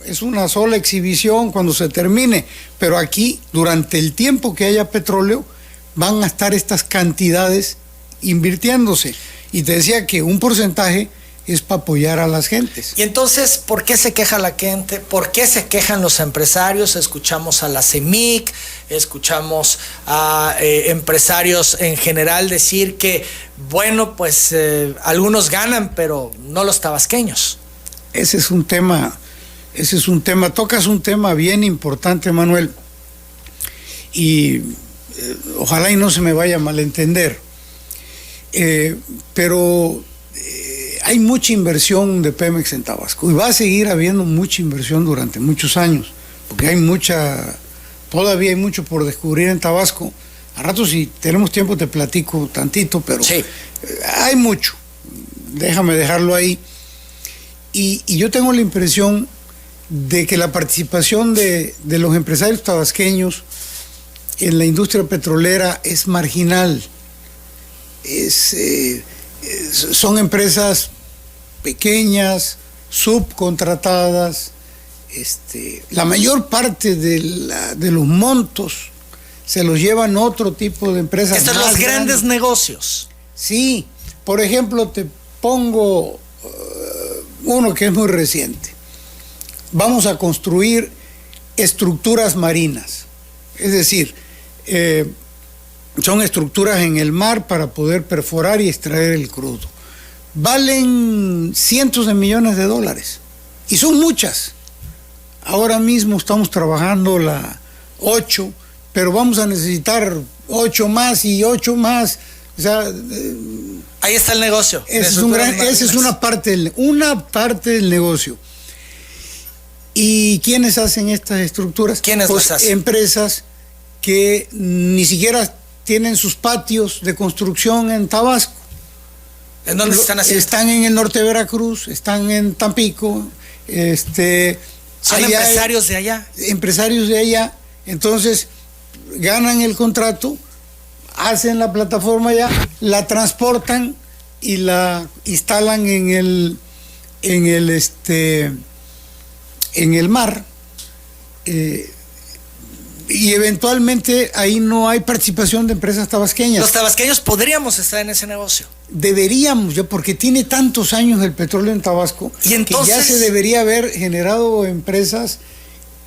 es una sola exhibición cuando se termine, pero aquí, durante el tiempo que haya petróleo, van a estar estas cantidades invirtiéndose. Y te decía que un porcentaje es para apoyar a las gentes. Y entonces, ¿por qué se queja la gente? ¿Por qué se quejan los empresarios? Escuchamos a la CEMIC, escuchamos a empresarios en general decir que, bueno, pues algunos ganan, pero no los tabasqueños. Ese es un tema, tocas un tema bien importante, Manuel, y ojalá y no se me vaya a malentender, pero hay mucha inversión de Pemex en Tabasco y va a seguir habiendo mucha inversión durante muchos años, porque todavía hay mucho por descubrir en Tabasco. A rato, si tenemos tiempo, te platico tantito, pero sí, hay mucho. Déjame dejarlo ahí. Y yo tengo la impresión de que la participación de los empresarios tabasqueños en la industria petrolera es marginal. Son empresas pequeñas, subcontratadas. La mayor parte de los montos se los llevan otro tipo de empresas. Estos son los grandes negocios. Sí, por ejemplo, te pongo uno que es muy reciente. Vamos a construir estructuras marinas, es decir, son estructuras en el mar para poder perforar y extraer el crudo. Valen cientos de millones de dólares y son muchas. Ahora mismo estamos trabajando la 8, pero vamos a necesitar 8 más y 8 más. O sea, ahí está el negocio. Esa es una parte del negocio. ¿Y quiénes hacen estas estructuras? ¿Quiénes las hacen? Empresas que ni siquiera tienen sus patios de construcción en Tabasco. ¿En dónde están haciendo? Están en el norte de Veracruz, están en Tampico. Son empresarios de allá. Empresarios de allá. Entonces, ganan el contrato, hacen la plataforma allá, la transportan y la instalan en el mar. Y eventualmente ahí no hay participación de empresas tabasqueñas. Los tabasqueños podríamos estar en ese negocio. Deberíamos, porque tiene tantos años el petróleo en Tabasco, y entonces, que ya se debería haber generado empresas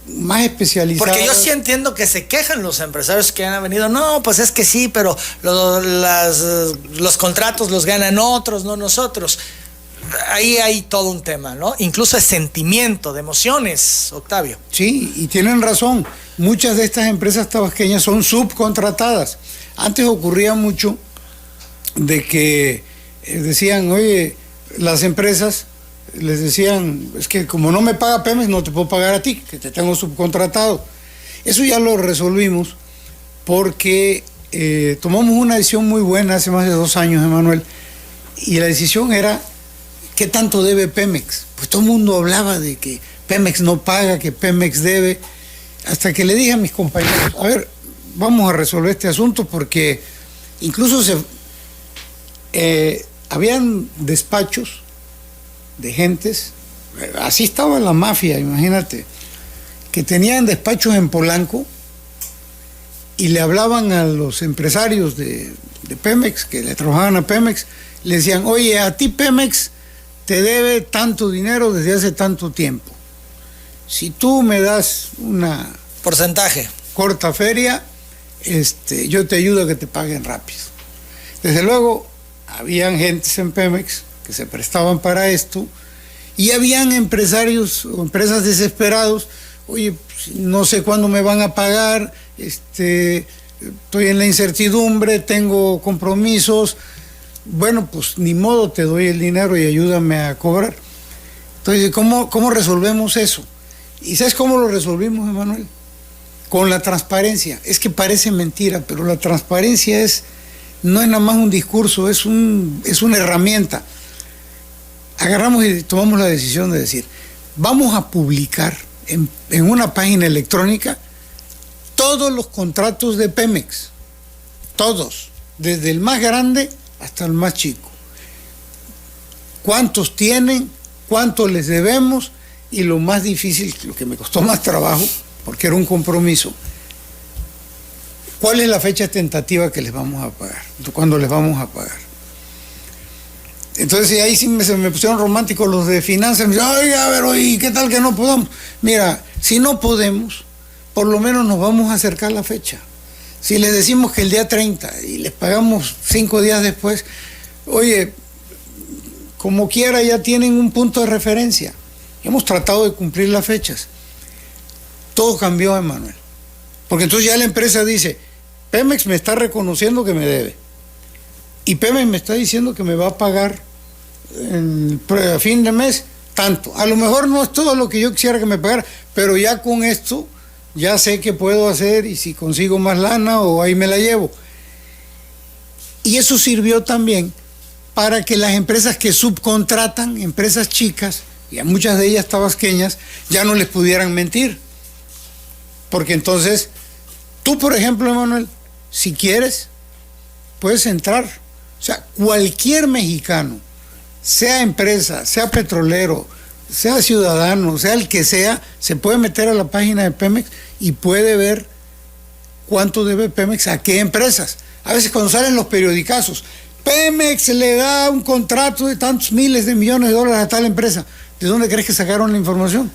más especializadas. Porque yo sí entiendo que se quejan los empresarios que han venido. No, pues es que sí, pero los contratos los ganan otros, no nosotros. Ahí hay todo un tema, ¿no? Incluso de sentimiento, de emociones, Octavio. Sí, y tienen razón. Muchas de estas empresas tabasqueñas son subcontratadas. Antes ocurría mucho de que decían, oye, las empresas les decían, es que como no me paga Pemex, no te puedo pagar a ti, que te tengo subcontratado. Eso ya lo resolvimos porque tomamos una decisión muy buena hace más de 2 años, Emanuel, y la decisión era, ¿qué tanto debe Pemex? Pues todo el mundo hablaba de que Pemex no paga, que Pemex debe, hasta que le dije a mis compañeros, a ver, vamos a resolver este asunto, porque incluso habían despachos de gentes, así estaba la mafia, imagínate, que tenían despachos en Polanco y le hablaban a los empresarios de Pemex, que le trabajaban a Pemex, le decían, oye, a ti Pemex te debe tanto dinero desde hace tanto tiempo. Si tú me das una porcentaje corta feria, yo te ayudo a que te paguen rápido. Desde luego, habían gentes en Pemex que se prestaban para esto, y habían empresarios o empresas desesperados, oye, no sé cuándo me van a pagar, estoy en la incertidumbre, tengo compromisos, bueno, pues ni modo, te doy el dinero y ayúdame a cobrar. Entonces, ¿cómo resolvemos eso? ¿Y sabes cómo lo resolvimos, Emanuel? Con la transparencia. Es que parece mentira, pero la transparencia no es nada más un discurso, es una herramienta. Agarramos y tomamos la decisión de decir, vamos a publicar en una página electrónica todos los contratos de Pemex, todos, desde el más grande hasta el más chico. ¿Cuántos tienen? ¿Cuánto les debemos? Y lo más difícil, lo que me costó más trabajo, porque era un compromiso, ¿cuál es la fecha tentativa que les vamos a pagar? ¿Cuándo les vamos a pagar? Entonces ahí sí se me pusieron románticos los de finanzas. Me dicen, oiga, a ver, ¿y qué tal que no podamos? Mira, si no podemos, por lo menos nos vamos a acercar la fecha. Si les decimos que el día 30 y les pagamos 5 días después, oye, como quiera ya tienen un punto de referencia. Hemos tratado de cumplir las fechas. Todo cambió, Emanuel. Porque entonces ya la empresa dice, Pemex me está reconociendo que me debe. Y Pemex me está diciendo que me va a pagar a fin de mes tanto. A lo mejor no es todo lo que yo quisiera que me pagara, pero ya con esto ya sé qué puedo hacer y si consigo más lana o ahí me la llevo. Y eso sirvió también para que las empresas que subcontratan, empresas chicas, y a muchas de ellas tabasqueñas, ya no les pudieran mentir. Porque entonces, tú por ejemplo, Emanuel, si quieres, puedes entrar. O sea, cualquier mexicano, sea empresa, sea petrolero, sea ciudadano, sea el que sea, se puede meter a la página de Pemex y puede ver cuánto debe Pemex a qué empresas. A veces cuando salen los periodicazos, Pemex le da un contrato de tantos miles de millones de dólares a tal empresa. ¿De dónde crees que sacaron la información?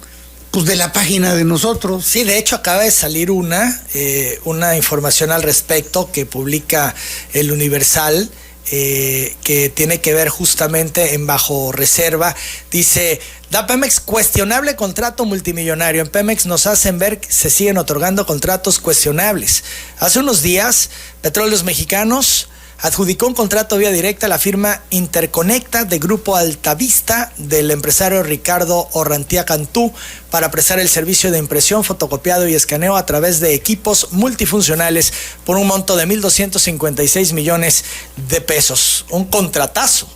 Pues de la página de nosotros. Sí, de hecho acaba de salir una información al respecto que publica el Universal, que tiene que ver justamente en bajo reserva. Dice, da Pemex cuestionable contrato multimillonario. En Pemex nos hacen ver que se siguen otorgando contratos cuestionables. Hace unos días, Petróleos Mexicanos adjudicó un contrato vía directa a la firma Interconecta de Grupo Altavista del empresario Ricardo Orrantía Cantú para prestar el servicio de impresión, fotocopiado y escaneo a través de equipos multifuncionales por un monto de 1,256 millones de pesos. Un contratazo.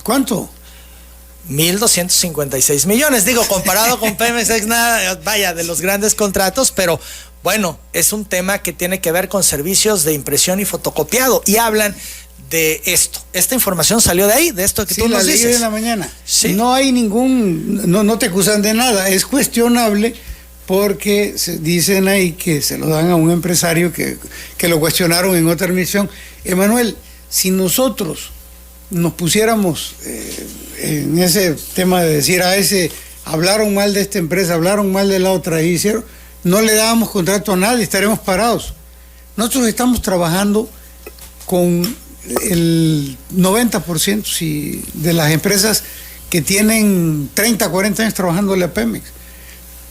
¿Cuánto? 1,256 millones. Digo, comparado con Pemex es nada, vaya, de los grandes contratos, pero bueno, es un tema que tiene que ver con servicios de impresión y fotocopiado. Y hablan de esto. Esta información salió de ahí, de esto que tú nos dices. Sí, la leí en la mañana. Sí. No hay no te acusan de nada. Es cuestionable porque dicen ahí que se lo dan a un empresario que lo cuestionaron en otra emisión. Emanuel, si nosotros nos pusiéramos en ese tema de decir hablaron mal de esta empresa, hablaron mal de la otra y hicieron, no le dábamos contrato a nadie, estaremos parados. Nosotros estamos trabajando con el 90% de las empresas que tienen 30, 40 años trabajándole a Pemex.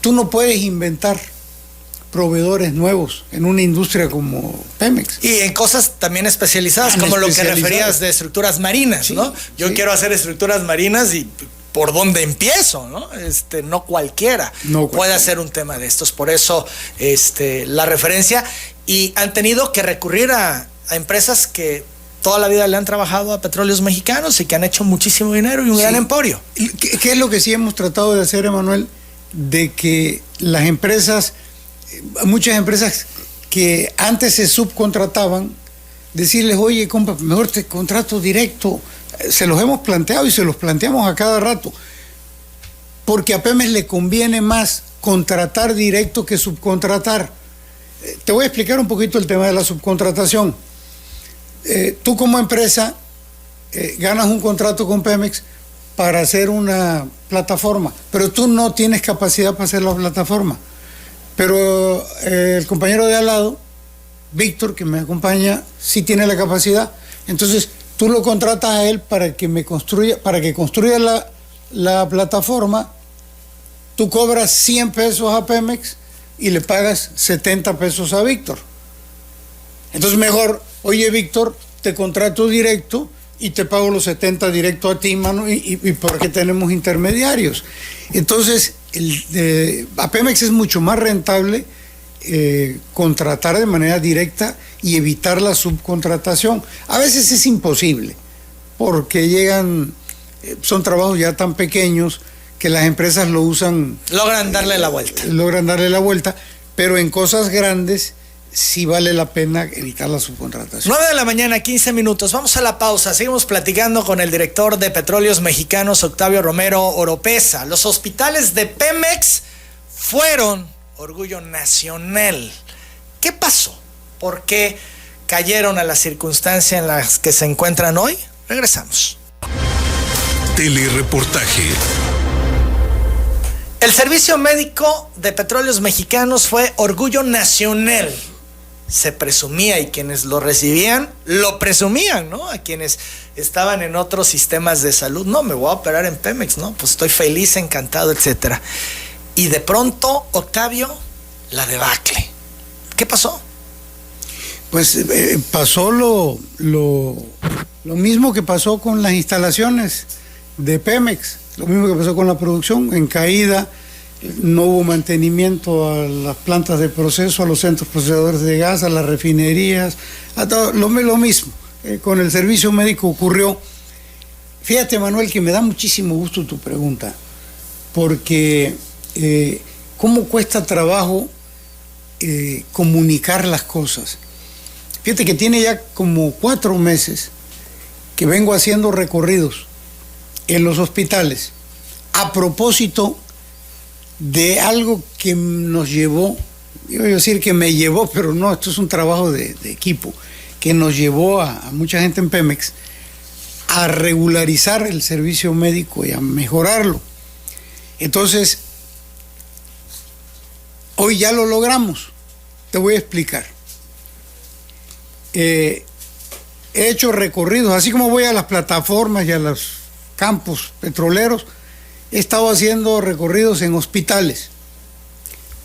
Tú no puedes inventar proveedores nuevos en una industria como Pemex. Y en cosas también especializadas, como lo que referías de estructuras marinas, sí, ¿no? Yo quiero hacer estructuras marinas y ¿por dónde empiezo, no? No cualquiera puede hacer un tema de estos. Por eso la referencia. Y han tenido que recurrir a empresas que toda la vida le han trabajado a Petróleos Mexicanos y que han hecho muchísimo dinero y un gran emporio. ¿Qué es lo que sí hemos tratado de hacer, Emanuel? De que las empresas, muchas empresas que antes se subcontrataban, decirles, oye, compa, mejor te contrato directo. Se los hemos planteado y se los planteamos a cada rato, porque a Pemex le conviene más contratar directo que subcontratar. Te voy a explicar un poquito el tema de la subcontratación. Tú como empresa ganas un contrato con Pemex para hacer una plataforma, pero tú no tienes capacidad para hacer la plataforma. Pero el compañero de al lado, Víctor, que me acompaña, sí tiene la capacidad. Entonces tú lo contratas a él para que construya la plataforma. Tú cobras 100 pesos a Pemex y le pagas 70 pesos a Víctor. Entonces mejor, oye Víctor, te contrato directo y te pago los 70 directo a ti, mano, y ¿por qué tenemos intermediarios? Entonces a Pemex es mucho más rentable contratar de manera directa y evitar la subcontratación. A veces es imposible porque son trabajos ya tan pequeños que las empresas lo usan, logran darle la vuelta, pero en cosas grandes sí vale la pena evitar la subcontratación. 9 de la mañana, 15 minutos. Vamos a la pausa. Seguimos platicando con el director de Petróleos Mexicanos, Octavio Romero Oropeza. Los hospitales de Pemex fueron orgullo nacional. ¿Qué pasó? ¿Por qué cayeron a la circunstancia en las que se encuentran hoy? Regresamos. Telereportaje. El servicio médico de Petróleos Mexicanos fue orgullo nacional. Se presumía y quienes lo recibían lo presumían, ¿no? A quienes estaban en otros sistemas de salud. No, me voy a operar en Pemex, ¿no? Pues estoy feliz, encantado, etcétera. Y de pronto, Octavio, la debacle. ¿Qué pasó? Pues pasó lo mismo que pasó con las instalaciones de Pemex, lo mismo que pasó con la producción, en caída, no hubo mantenimiento a las plantas de proceso, a los centros procesadores de gas, a las refinerías, a todo, lo mismo. Con el servicio médico ocurrió. Fíjate, Manuel, que me da muchísimo gusto tu pregunta, porque cómo cuesta trabajo comunicar las cosas. Fíjate que tiene ya como 4 meses que vengo haciendo recorridos en los hospitales a propósito de algo que nos llevó, yo iba a decir que me llevó, pero no, esto es un trabajo de equipo, que nos llevó a mucha gente en Pemex a regularizar el servicio médico y a mejorarlo. Entonces, hoy ya lo logramos. Te voy a explicar. He hecho recorridos, así como voy a las plataformas y a los campos petroleros, he estado haciendo recorridos en hospitales.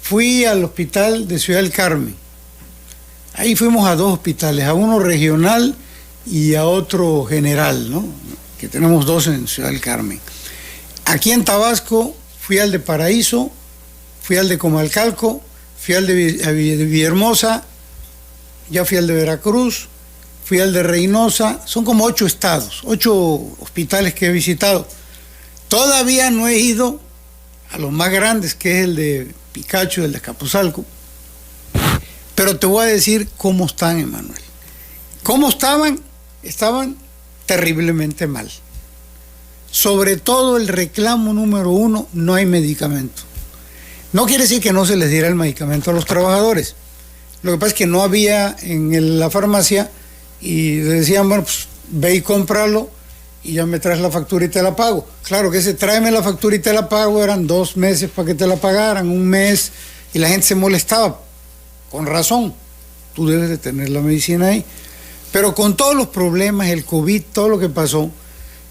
Fui al hospital de Ciudad del Carmen. Ahí fuimos a 2 hospitales, a uno regional y a otro general, ¿no? Que tenemos 2 en Ciudad del Carmen. Aquí en Tabasco fui al de Paraíso, fui al de Comalcalco, fui al de Villahermosa, ya fui al de Veracruz, fui al de Reynosa. Son como 8 estados, 8 hospitales que he visitado. Todavía no he ido a los más grandes, que es el de Picacho y el de Capuzalco. Pero te voy a decir cómo están, Emanuel. ¿Cómo estaban? Estaban terriblemente mal. Sobre todo el reclamo número 1, no hay medicamento. No quiere decir que no se les diera el medicamento a los trabajadores. Lo que pasa es que no había en la farmacia y decían, bueno, pues ve y cómpralo y ya me traes la factura y te la pago. Claro que ese tráeme la factura y te la pago eran 2 meses para que te la pagaran, 1 mes, y la gente se molestaba. Con razón, tú debes de tener la medicina ahí. Pero con todos los problemas, el COVID, todo lo que pasó,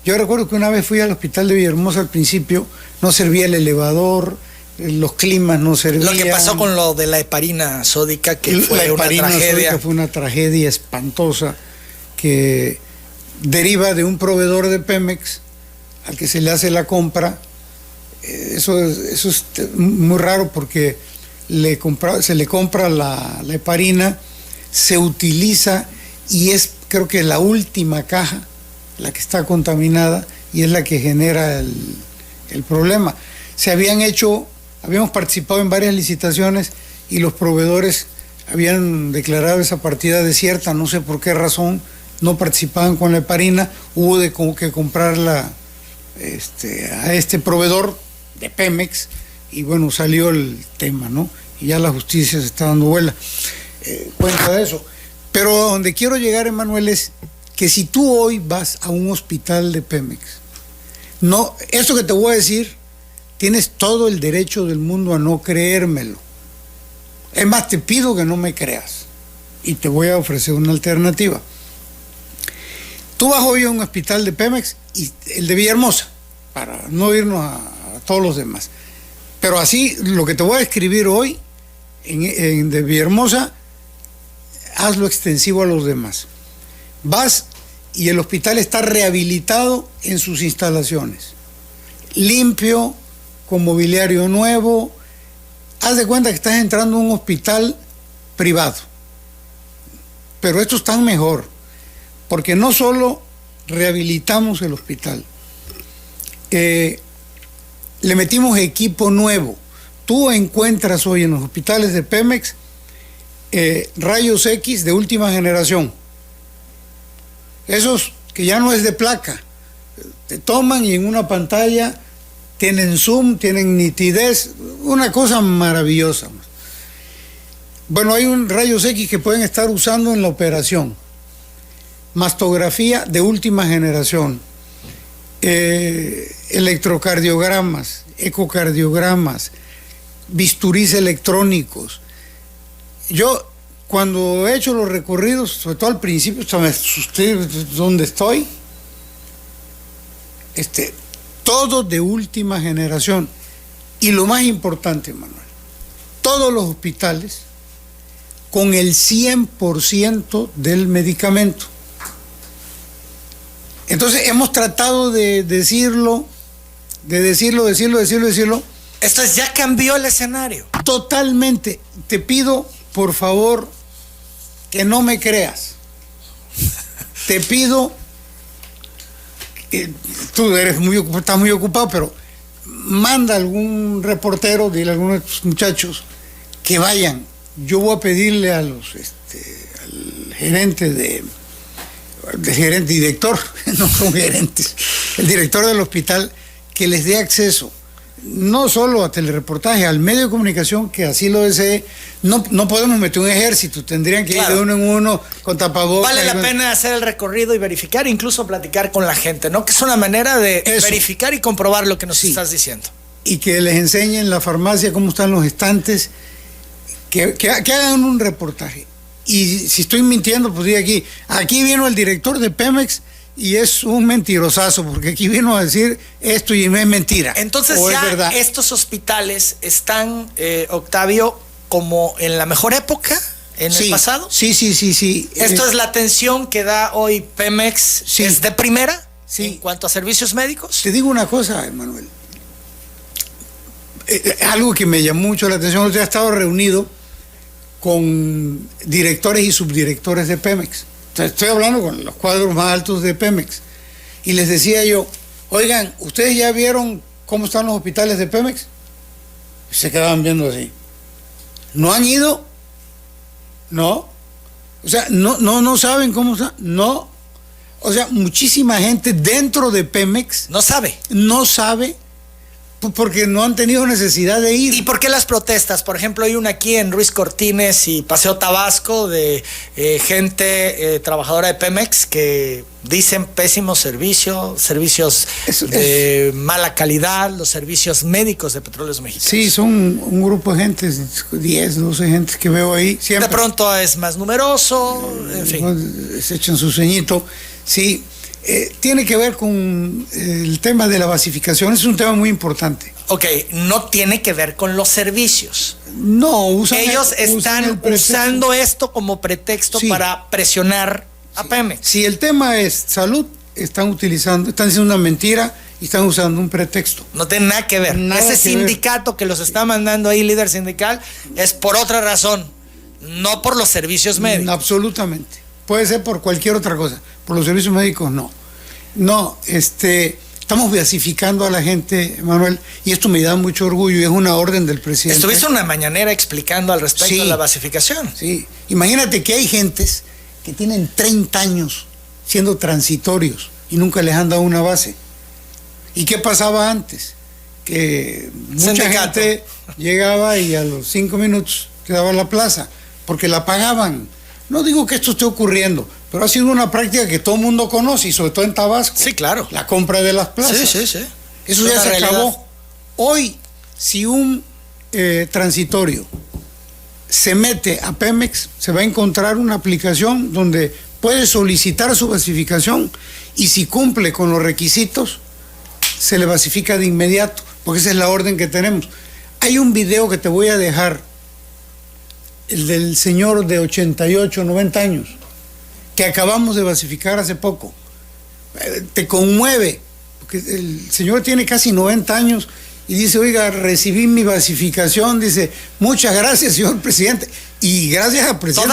yo recuerdo que una vez fui al hospital de Villahermosa al principio, no servía el elevador, los climas no servían. Lo que pasó con lo de la heparina sódica, que fue una tragedia. Fue una tragedia espantosa que deriva de un proveedor de Pemex al que se le hace la compra. Eso es muy raro porque se le compra la heparina, se utiliza y es, creo que la última caja la que está contaminada y es la que genera el problema. Habíamos participado en varias licitaciones y los proveedores habían declarado esa partida desierta, no sé por qué razón no participaban con la heparina, hubo que comprarla a este proveedor de Pemex y bueno, salió el tema, ¿no? Y ya la justicia se está dando cuenta de eso. Pero a donde quiero llegar, Emanuel, es que si tú hoy vas a un hospital de Pemex, no, esto que te voy a decir, tienes todo el derecho del mundo a no creérmelo. Es más, te pido que no me creas y te voy a ofrecer una alternativa. Tú vas hoy a un hospital de Pemex y el de Villahermosa, para no irnos a todos los demás. Pero así, lo que te voy a escribir hoy en de Villahermosa, hazlo extensivo a los demás. Vas y el hospital está rehabilitado en sus instalaciones, limpio, con mobiliario nuevo. Haz de cuenta que estás entrando a un hospital privado. Pero estos están mejor, porque no solo rehabilitamos el hospital, le metimos equipo nuevo. Tú encuentras hoy en los hospitales de Pemex rayos X de última generación. Esos que ya no es de placa. Te toman y en una pantalla tienen zoom, tienen nitidez, una cosa maravillosa. Bueno, hay un rayos X que pueden estar usando en la operación. Mastografía de última generación. electrocardiogramas, ecocardiogramas, bisturís electrónicos. Yo, cuando he hecho los recorridos, sobre todo al principio, me asusté donde estoy, todo de última generación. Y lo más importante, Manuel, todos los hospitales con el 100% del medicamento. Entonces hemos tratado de decirlo. Esto ya cambió el escenario. Totalmente. Te pido, por favor, que no me creas. Te pido, tú estás muy ocupado, pero manda algún reportero, dile a algunos de tus muchachos que vayan. Yo voy a pedirle a al gerente director, no son gerentes, el director del hospital, que les dé acceso, no solo a telereportaje, al medio de comunicación que así lo desee. No podemos meter un ejército, tendrían que ir de uno en uno con tapabocas. Vale la pena hacer el recorrido y verificar, incluso platicar con la gente, ¿no? Que es una manera de verificar y comprobar lo que nos estás diciendo. Y que les enseñen en la farmacia cómo están los estantes, que hagan un reportaje. Y si estoy mintiendo, pues diga aquí vino el director de Pemex y es un mentirosazo, porque aquí vino a decir esto y no es mentira. Entonces ya estos hospitales están, Octavio, como en la mejor época, en el pasado. Sí. ¿Esto es la atención que da hoy Pemex? Sí. ¿Es de primera en cuanto a servicios médicos? Te digo una cosa, Manuel. Algo que me llamó mucho la atención, yo he estado reunido con directores y subdirectores de Pemex. Estoy hablando con los cuadros más altos de Pemex. Y les decía yo, oigan, ¿ustedes ya vieron cómo están los hospitales de Pemex? Y se quedaban viendo así. ¿No han ido? No. O sea, no saben cómo están. No. O sea, muchísima gente dentro de Pemex no sabe. Porque no han tenido necesidad de ir. ¿Y por qué las protestas? Por ejemplo, hay una aquí en Ruiz Cortines y Paseo Tabasco de gente trabajadora de Pemex que dicen pésimos servicios de mala calidad, los servicios médicos de Petróleos Mexicanos. Sí, son un grupo de gente, 10, 12 gentes que veo ahí. Siempre. De pronto es más numeroso, en fin. Se echan su ceñito, sí. Tiene que ver con el tema de la basificación, es un tema muy importante. Ok, no tiene que ver con los servicios. No, ellos están usando esto como pretexto para presionar a Pemex. Si el tema es salud, están diciendo una mentira y están usando un pretexto. No tiene nada que ver. Ese sindicato que los está mandando ahí, líder sindical, es por otra razón, no por los servicios médicos. Absolutamente. Puede ser por cualquier otra cosa. Por los servicios médicos, no. No, estamos basificando a la gente, Manuel, y esto me da mucho orgullo y es una orden del presidente. Estuviste una mañanera explicando al respecto de la basificación. Sí, imagínate que hay gentes que tienen 30 años siendo transitorios y nunca les han dado una base. ¿Y qué pasaba antes? Que mucha gente llegaba y a los 5 minutos quedaba en la plaza, porque la pagaban. No digo que esto esté ocurriendo, pero ha sido una práctica que todo el mundo conoce, y sobre todo en Tabasco. Sí, claro. La compra de las plazas. Sí. Eso ya se acabó. Hoy, si un transitorio se mete a Pemex, se va a encontrar una aplicación donde puede solicitar su basificación y si cumple con los requisitos, se le basifica de inmediato, porque esa es la orden que tenemos. Hay un video que te voy a dejar, el del señor de 88, 90 años, que acabamos de basificar hace poco. Te conmueve, porque el señor tiene casi 90 años y dice, oiga, recibí mi basificación, dice, muchas gracias, señor presidente, y gracias al presidente.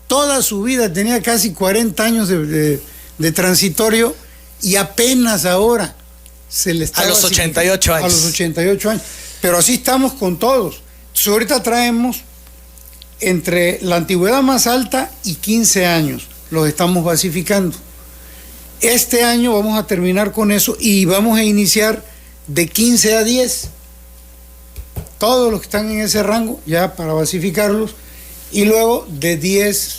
Toda su vida, tenía casi 40 años de transitorio y apenas ahora se le está... A los 88 años. A los 88 años, pero así estamos con todos. Entonces ahorita traemos entre la antigüedad más alta y 15 años, los estamos basificando. Este año vamos a terminar con eso y vamos a iniciar de 15 a 10. Todos los que están en ese rango, ya para basificarlos, y luego de 10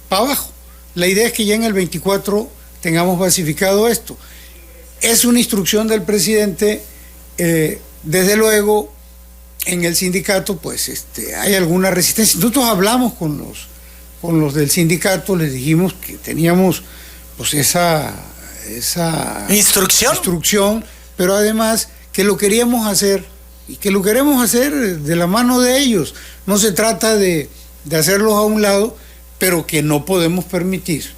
para abajo. La idea es que ya en el 24 tengamos basificado esto. Es una instrucción del presidente. Desde luego, en el sindicato, pues hay alguna resistencia. Nosotros hablamos con los del sindicato, les dijimos que teníamos pues esa instrucción, pero además que lo queríamos hacer y que lo queremos hacer de la mano de ellos. No se trata de hacerlos a un lado, pero que no podemos permitir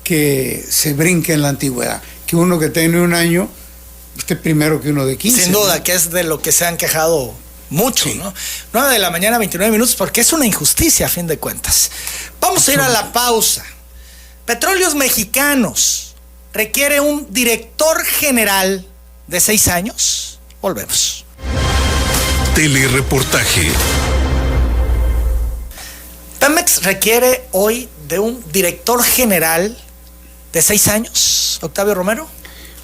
que se brinque en la antigüedad, que uno que tiene un año esté primero que uno de 15. Sin duda, ¿no? que es de lo que se han quejado mucho, Sí. ¿no? 9 de la mañana, 29 minutos, porque es una injusticia a fin de cuentas. Vamos a ir a la pausa. Petróleos Mexicanos requiere un director general de 6 años. Volvemos. Telereportaje. Pemex requiere hoy de un director general de 6 años. Octavio Romero.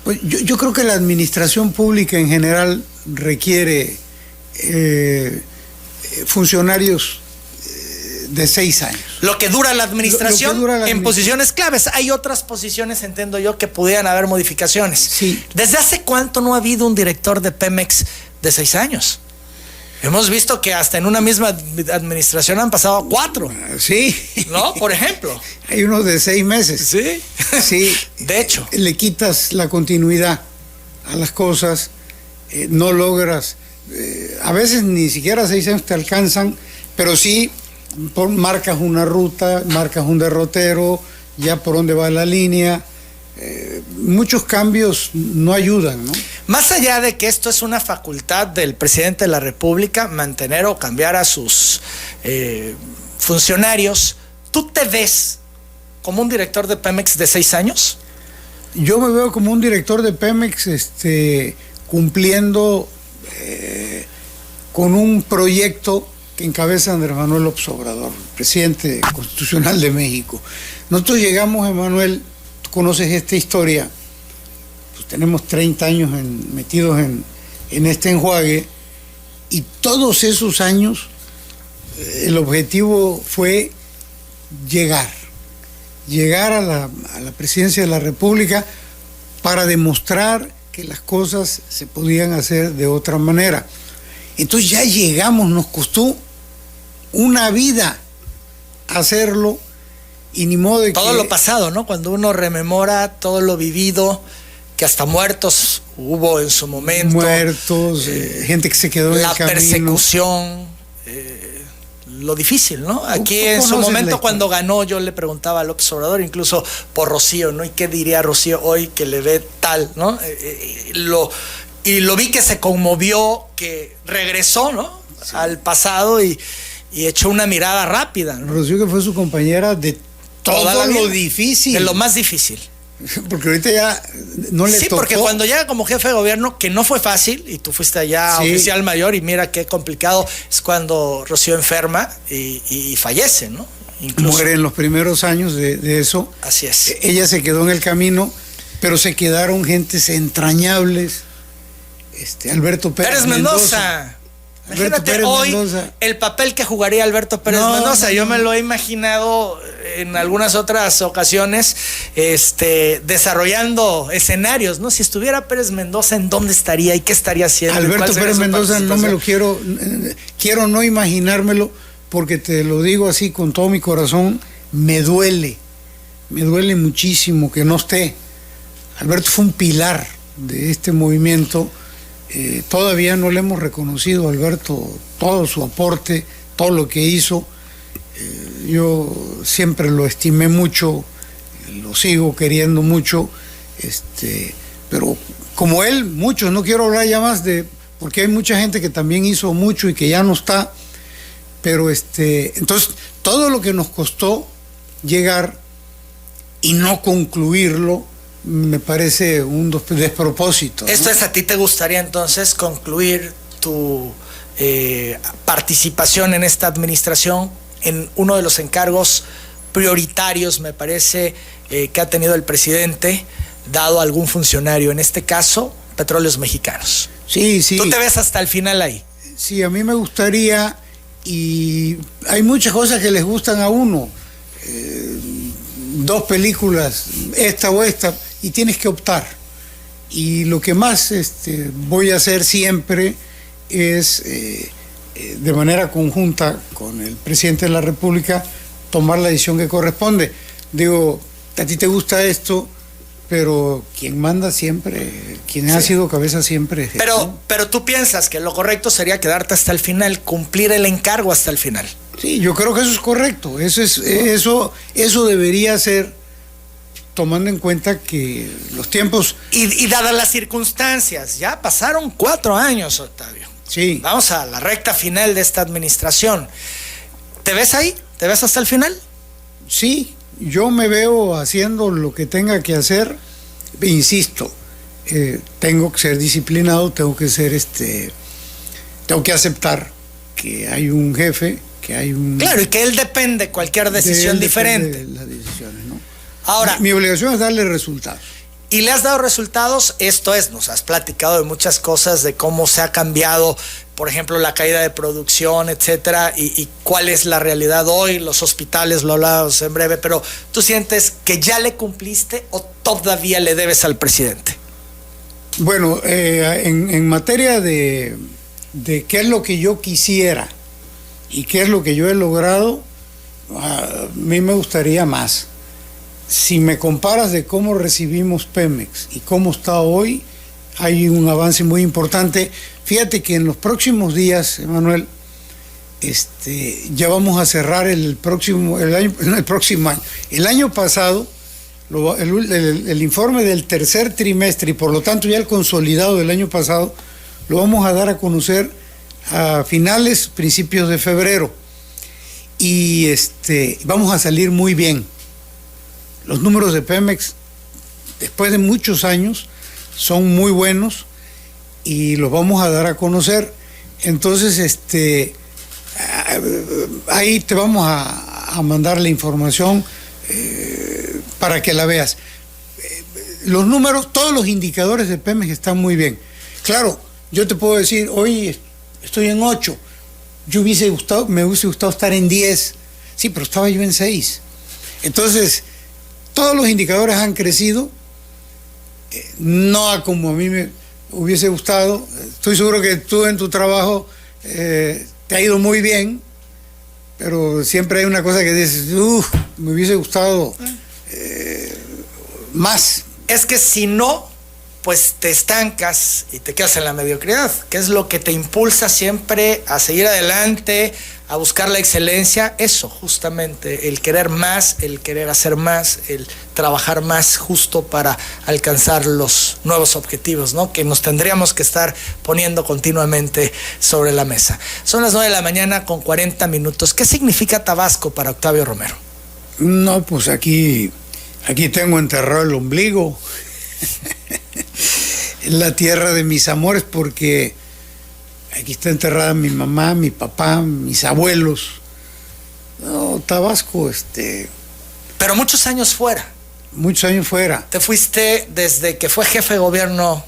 Pues yo creo que la administración pública en general requiere funcionarios de 6 años. Lo que dura la administración Lo que dura la en posiciones claves. Hay otras posiciones, entiendo yo, que pudieran haber modificaciones. Sí. ¿Desde hace cuánto no ha habido un director de Pemex de 6 años? Hemos visto que hasta en una misma administración han pasado 4, Sí. ¿no? Por ejemplo. Hay unos de 6 meses. Sí. Sí. De hecho. Le quitas la continuidad a las cosas, no logras, a veces ni siquiera 6 años te alcanzan, pero sí marcas una ruta, marcas un derrotero, ya por dónde va la línea. Muchos cambios no ayudan, ¿no? Más allá de que esto es una facultad del presidente de la República, mantener o cambiar a sus funcionarios, ¿tú te ves como un director de Pemex de 6 años? Yo me veo como un director de Pemex cumpliendo con un proyecto que encabeza Andrés Manuel López Obrador, presidente constitucional de México. Nosotros llegamos, Emanuel, tú conoces esta historia, pues tenemos 30 años metidos en este enjuague, y todos esos años el objetivo fue llegar a la presidencia de la República para demostrar que las cosas se podían hacer de otra manera. Entonces ya llegamos, nos costó una vida hacerlo, y ni modo de todo lo pasado, ¿no? Cuando uno rememora todo lo vivido, que hasta muertos hubo en su momento. Muertos, gente que se quedó en el camino. La persecución, lo difícil, ¿no? Aquí en su momento cuando ganó yo le preguntaba a López Obrador, incluso por Rocío, ¿no? ¿Y qué diría Rocío hoy que le ve tal, ¿no? Y lo vi que se conmovió, que regresó, ¿no? Sí. Al pasado y echó una mirada rápida, ¿no? Rocío, que fue su compañera de todo lo difícil. De lo más difícil. Porque ahorita ya no le tocó. Sí, porque cuando llega como jefe de gobierno, que no fue fácil, y tú fuiste allá oficial mayor, y mira qué complicado es cuando Rocío enferma y fallece, ¿no? Incluso muere en los primeros años de eso. Así es. Ella se quedó en el camino, pero se quedaron gentes entrañables. Alberto Pérez Mendoza. Imagínate hoy Mendoza. El papel que jugaría Alberto Pérez Mendoza. Yo me lo he imaginado en algunas otras ocasiones, desarrollando escenarios, ¿no? Si estuviera Pérez Mendoza, ¿en dónde estaría y qué estaría haciendo? Alberto Pérez Mendoza no me lo quiero no imaginármelo, porque te lo digo así con todo mi corazón, me duele muchísimo que no esté. Alberto fue un pilar de este movimiento. Todavía no le hemos reconocido a Alberto todo su aporte, todo lo que hizo. Yo siempre lo estimé mucho, lo sigo queriendo mucho, pero como él, muchos, no quiero hablar ya más porque hay mucha gente que también hizo mucho y que ya no está, pero entonces todo lo que nos costó llegar y no concluirlo, me parece un despropósito, ¿no? Esto es, ¿a ti te gustaría entonces concluir tu participación en esta administración en uno de los encargos prioritarios, me parece, que ha tenido el presidente, dado a algún funcionario, en este caso, Petróleos Mexicanos? Sí, sí. ¿Tú te ves hasta el final ahí? Sí, a mí me gustaría, y hay muchas cosas que les gustan a uno. 2 películas, esta o esta, y tienes que optar. Y lo que más voy a hacer siempre es, de manera conjunta con el presidente de la República, tomar la decisión que corresponde. Digo, a ti te gusta esto, pero quien manda siempre, quien ha sido cabeza siempre es él, ¿no? Pero tú piensas que lo correcto sería quedarte hasta el final, cumplir el encargo hasta el final. Sí, yo creo que eso es correcto. Eso debería ser, tomando en cuenta que los tiempos... Y dadas las circunstancias, ya pasaron 4 años, Octavio. Sí. Vamos a la recta final de esta administración. ¿Te ves ahí? ¿Te ves hasta el final? Sí, yo me veo haciendo lo que tenga que hacer. Insisto, tengo que ser disciplinado, tengo que aceptar que hay un jefe, que hay un... Claro, y que él depende de cualquier decisión diferente. De las decisiones, ¿no? Ahora, mi obligación es darle resultados. y le has dado resultados. Esto es, nos has platicado de muchas cosas, de cómo se ha cambiado, por ejemplo, la caída de producción, etcétera, y cuál es la realidad hoy, los hospitales, lo hablamos en breve, pero ¿tú sientes que ya le cumpliste o todavía le debes al presidente? Bueno, en materia de qué es lo que yo quisiera y qué es lo que yo he logrado, a mí me gustaría más. Si me comparas de cómo recibimos Pemex y cómo está hoy, hay un avance muy importante. Fíjate que en los próximos días, Emanuel, ya vamos a cerrar el próximo año. El año pasado, el informe del tercer trimestre y por lo tanto ya el consolidado del año pasado, lo vamos a dar a conocer a principios de febrero. Y vamos a salir muy bien. Los números de Pemex, después de muchos años, son muy buenos y los vamos a dar a conocer. Entonces, ahí te vamos a mandar la información para que la veas. Los números, todos los indicadores de Pemex están muy bien. Claro, yo te puedo decir, hoy estoy en 8, me hubiese gustado estar en 10, sí, pero estaba yo en 6. Entonces, todos los indicadores han crecido, no como a mí me hubiese gustado. Estoy seguro que tú en tu trabajo te ha ido muy bien, pero siempre hay una cosa que dices, me hubiese gustado más. Es que si no, pues te estancas y te quedas en la mediocridad, que es lo que te impulsa siempre a seguir adelante, a buscar la excelencia. Eso, justamente, el querer más, el querer hacer más, el trabajar más justo para alcanzar los nuevos objetivos, ¿no? Que nos tendríamos que estar poniendo continuamente sobre la mesa. Son las 9 de la mañana con 40 minutos. ¿Qué significa Tabasco para Octavio Romero? No, pues aquí tengo enterrado el ombligo. La tierra de mis amores, porque aquí está enterrada mi mamá, mi papá, mis abuelos. No, Tabasco, Pero muchos años fuera. Muchos años fuera. Te fuiste desde que fue jefe de gobierno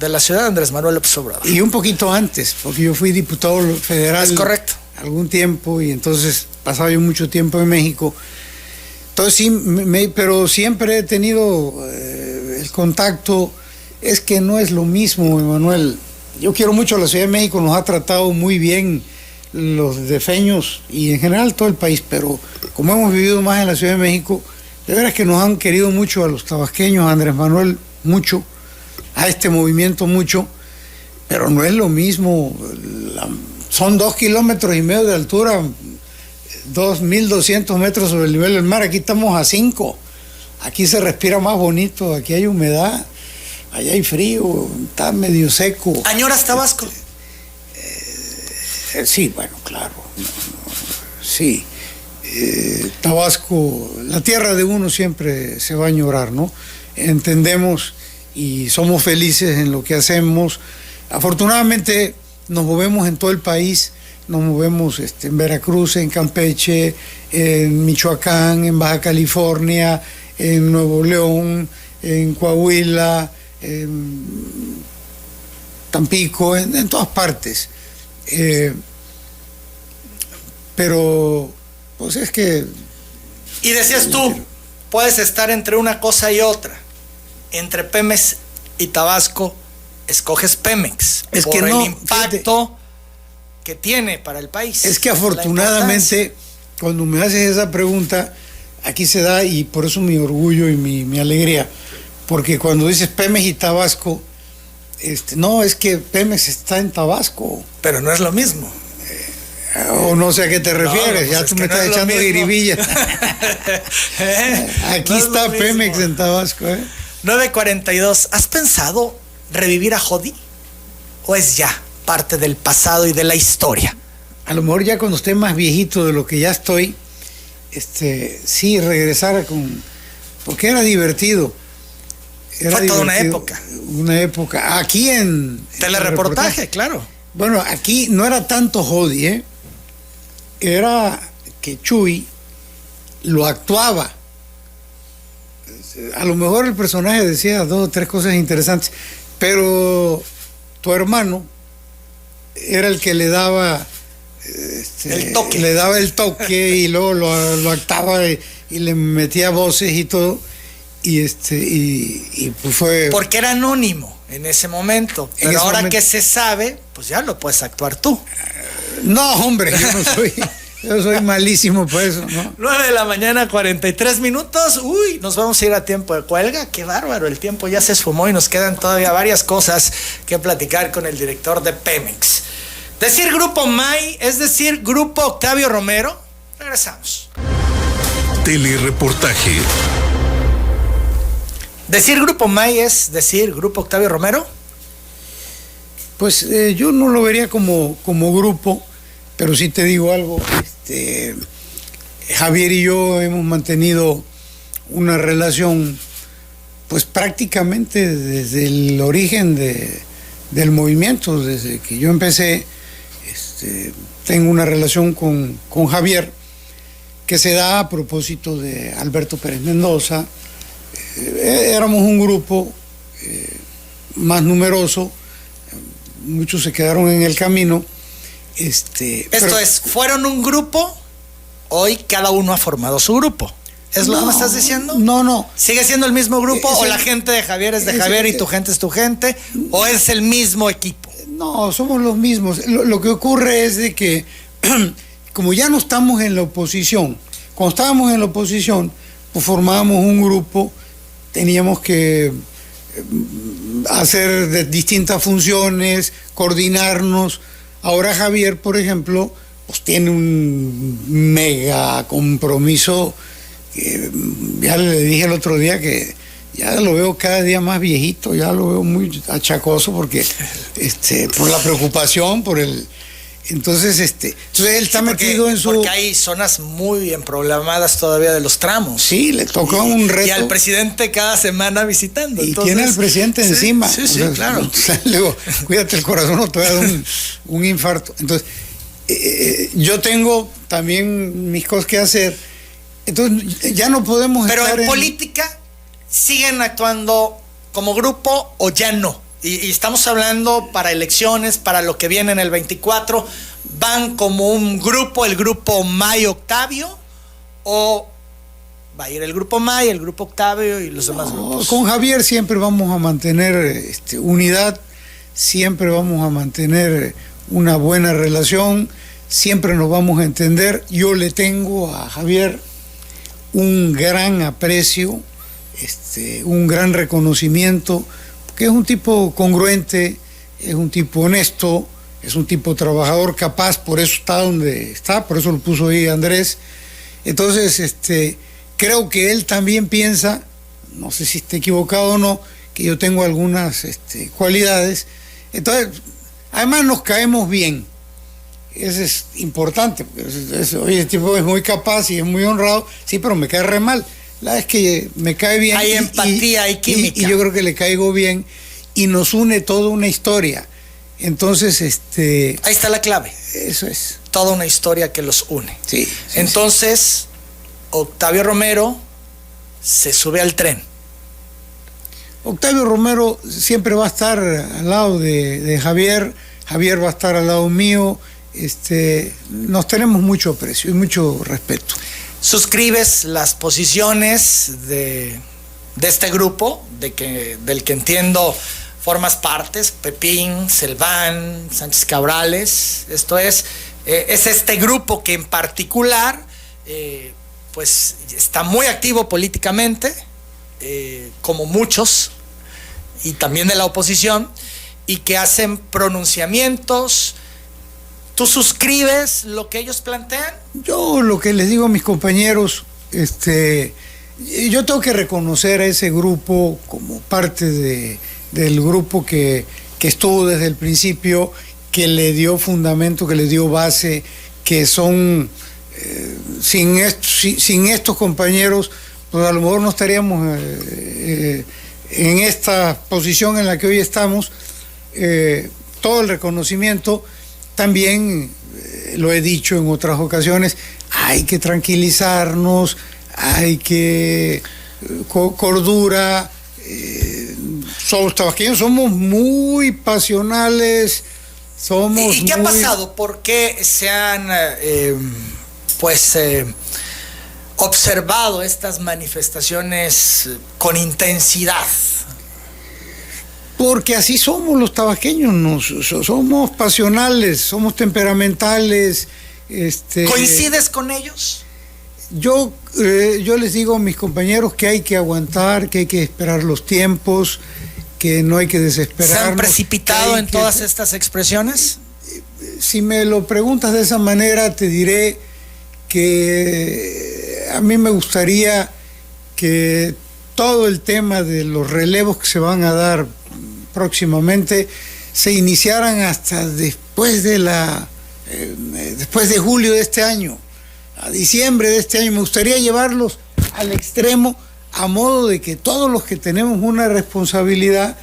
de la ciudad, Andrés Manuel López Obrador. Y un poquito antes, porque yo fui diputado federal. Es correcto. Algún tiempo, y entonces pasaba yo mucho tiempo en México. Entonces sí, pero siempre he tenido el contacto. Es que no es lo mismo, Emanuel. Yo quiero mucho a la Ciudad de México, nos ha tratado muy bien los defeños y en general todo el país, pero como hemos vivido más en la Ciudad de México, de veras que nos han querido mucho a los tabasqueños, a Andrés Manuel mucho, a este movimiento mucho, pero no es lo mismo. Son 2,5 kilómetros de altura, 2,200 metros sobre el nivel del mar. Aquí estamos a 5. Aquí se respira más bonito, aquí hay humedad. Allá hay frío, está medio seco. ¿Añoras Tabasco? Sí, bueno, claro. Sí. Tabasco, la tierra de uno siempre se va a añorar, ¿no? Entendemos y somos felices en lo que hacemos. Afortunadamente nos movemos en todo el país, nos movemos en Veracruz, en Campeche, en Michoacán, en Baja California, en Nuevo León, en Coahuila, en Tampico, en todas partes. Pero pues es que... Y decías tú, puedes estar entre una cosa y otra, entre Pemex y Tabasco, escoges Pemex Es por que el no, impacto que tiene para el país. Es que afortunadamente, cuando me haces esa pregunta, aquí se da, y por eso mi orgullo y mi alegría, porque cuando dices Pemex y Tabasco, no, es que Pemex está en Tabasco. Pero no es lo mismo. O no sé a qué te refieres, pues ya tú me estás echando guiribilla. Aquí no está Pemex en Tabasco. 9:42. ¿Has pensado revivir a Jodi? ¿O es ya parte del pasado y de la historia? A lo mejor ya cuando esté más viejito de lo que ya estoy, sí, regresar porque era divertido. Fue toda una época. Una época. Aquí en telereportaje, claro. Bueno, aquí no era tanto Jodi, era que Chuy lo actuaba. A lo mejor el personaje decía 2 o 3 cosas interesantes, pero tu hermano era el que le daba el toque. Le daba el toque y luego lo actuaba y le metía voces y todo. Y pues fue. Porque era anónimo en ese momento. Pero ahora que se sabe, pues ya lo puedes actuar tú. No, hombre, yo soy malísimo por eso, ¿no? 9:43 a.m. Uy, nos vamos a ir a tiempo de cuelga. Qué bárbaro, el tiempo ya se esfumó y nos quedan todavía varias cosas que platicar con el director de Pemex. Decir Grupo May es decir Grupo Octavio Romero. Regresamos. Telereportaje. ¿Decir Grupo May es decir Grupo Octavio Romero? Pues yo no lo vería como grupo, pero sí te digo algo. Javier y yo hemos mantenido una relación, pues prácticamente desde el origen del movimiento, desde que yo empecé. Tengo una relación con Javier que se da a propósito de Alberto Pérez Mendoza. Éramos un grupo más numeroso, muchos se quedaron en el camino. ¿Fueron un grupo? Hoy cada uno ha formado su grupo. ¿Es lo que me estás diciendo? No. ¿Sigue siendo el mismo grupo o la gente de Javier es de Javier y tu gente es tu gente? ¿O es el mismo equipo? No, somos los mismos. Lo que ocurre es de que, como ya no estamos en la oposición, cuando estábamos en la oposición, pues formábamos un grupo, teníamos que hacer de distintas funciones, coordinarnos. Ahora Javier, por ejemplo, pues tiene un mega compromiso, que ya le dije el otro día que ya lo veo cada día más viejito, ya lo veo muy achacoso porque por la preocupación, entonces él está metido en su... Porque hay zonas muy bien programadas todavía de los tramos. Sí, le tocó un reto. Y al presidente cada semana visitando. Y tiene al presidente encima. Sí, claro. Le digo, cuídate el corazón, no te va a dar un infarto. Entonces, yo tengo también mis cosas que hacer. Entonces, ya no podemos Pero estar en política, ¿siguen actuando como grupo o ya no? Y estamos hablando para elecciones, para lo que viene en el 24, ¿van como un grupo, el grupo May Octavio? ¿O va a ir el grupo May, el grupo Octavio y los demás grupos? Con Javier siempre vamos a mantener unidad, siempre vamos a mantener una buena relación, siempre nos vamos a entender. Yo le tengo a Javier un gran aprecio, un gran reconocimiento, que es un tipo congruente, es un tipo honesto, es un tipo trabajador, capaz, por eso está donde está, por eso lo puso ahí Andrés. Entonces, creo que él también piensa, no sé si está equivocado o no, que yo tengo algunas cualidades. Entonces, además nos caemos bien. Eso es importante. Oye, el tipo es muy capaz y es muy honrado, sí, pero me cae re mal. La verdad es que me cae bien. Hay empatía, hay química. Y yo creo que le caigo bien y nos une toda una historia. Entonces, ahí está la clave. Eso es. Toda una historia que los une. Sí. Entonces, Octavio Romero se sube al tren. Octavio Romero siempre va a estar al lado de Javier. Javier va a estar al lado mío. Nos tenemos mucho aprecio y mucho respeto. ¿Suscribes las posiciones de de este grupo, del que entiendo formas partes, Pepín, Selván, Sánchez Cabrales. Esto es este grupo que en particular pues está muy activo políticamente, como muchos, y también de la oposición, y que hacen pronunciamientos. ¿Tú suscribes lo que ellos plantean? Yo lo que les digo a mis compañeros, yo tengo que reconocer a ese grupo como parte del grupo que estuvo desde el principio, que le dio fundamento, que le dio base, que son, sin estos compañeros, pues a lo mejor no estaríamos en esta posición en la que hoy estamos. Todo el reconocimiento. También lo he dicho en otras ocasiones, hay que tranquilizarnos, hay que cordura. Los tabasqueños somos muy pasionales, somos. ¿Y qué ha pasado? ¿Por qué se han observado estas manifestaciones con intensidad? Porque así somos los tabasqueños, somos pasionales, somos temperamentales. ¿Coincides con ellos? Yo les digo a mis compañeros que hay que aguantar, que hay que esperar los tiempos, que no hay que desesperarnos. ¿Se han precipitado en todas estas expresiones? Si me lo preguntas de esa manera, te diré que a mí me gustaría que todo el tema de los relevos que se van a dar próximamente se iniciaran hasta después de julio de este año, a diciembre de este año. Me gustaría llevarlos al extremo, a modo de que todos los que tenemos una responsabilidad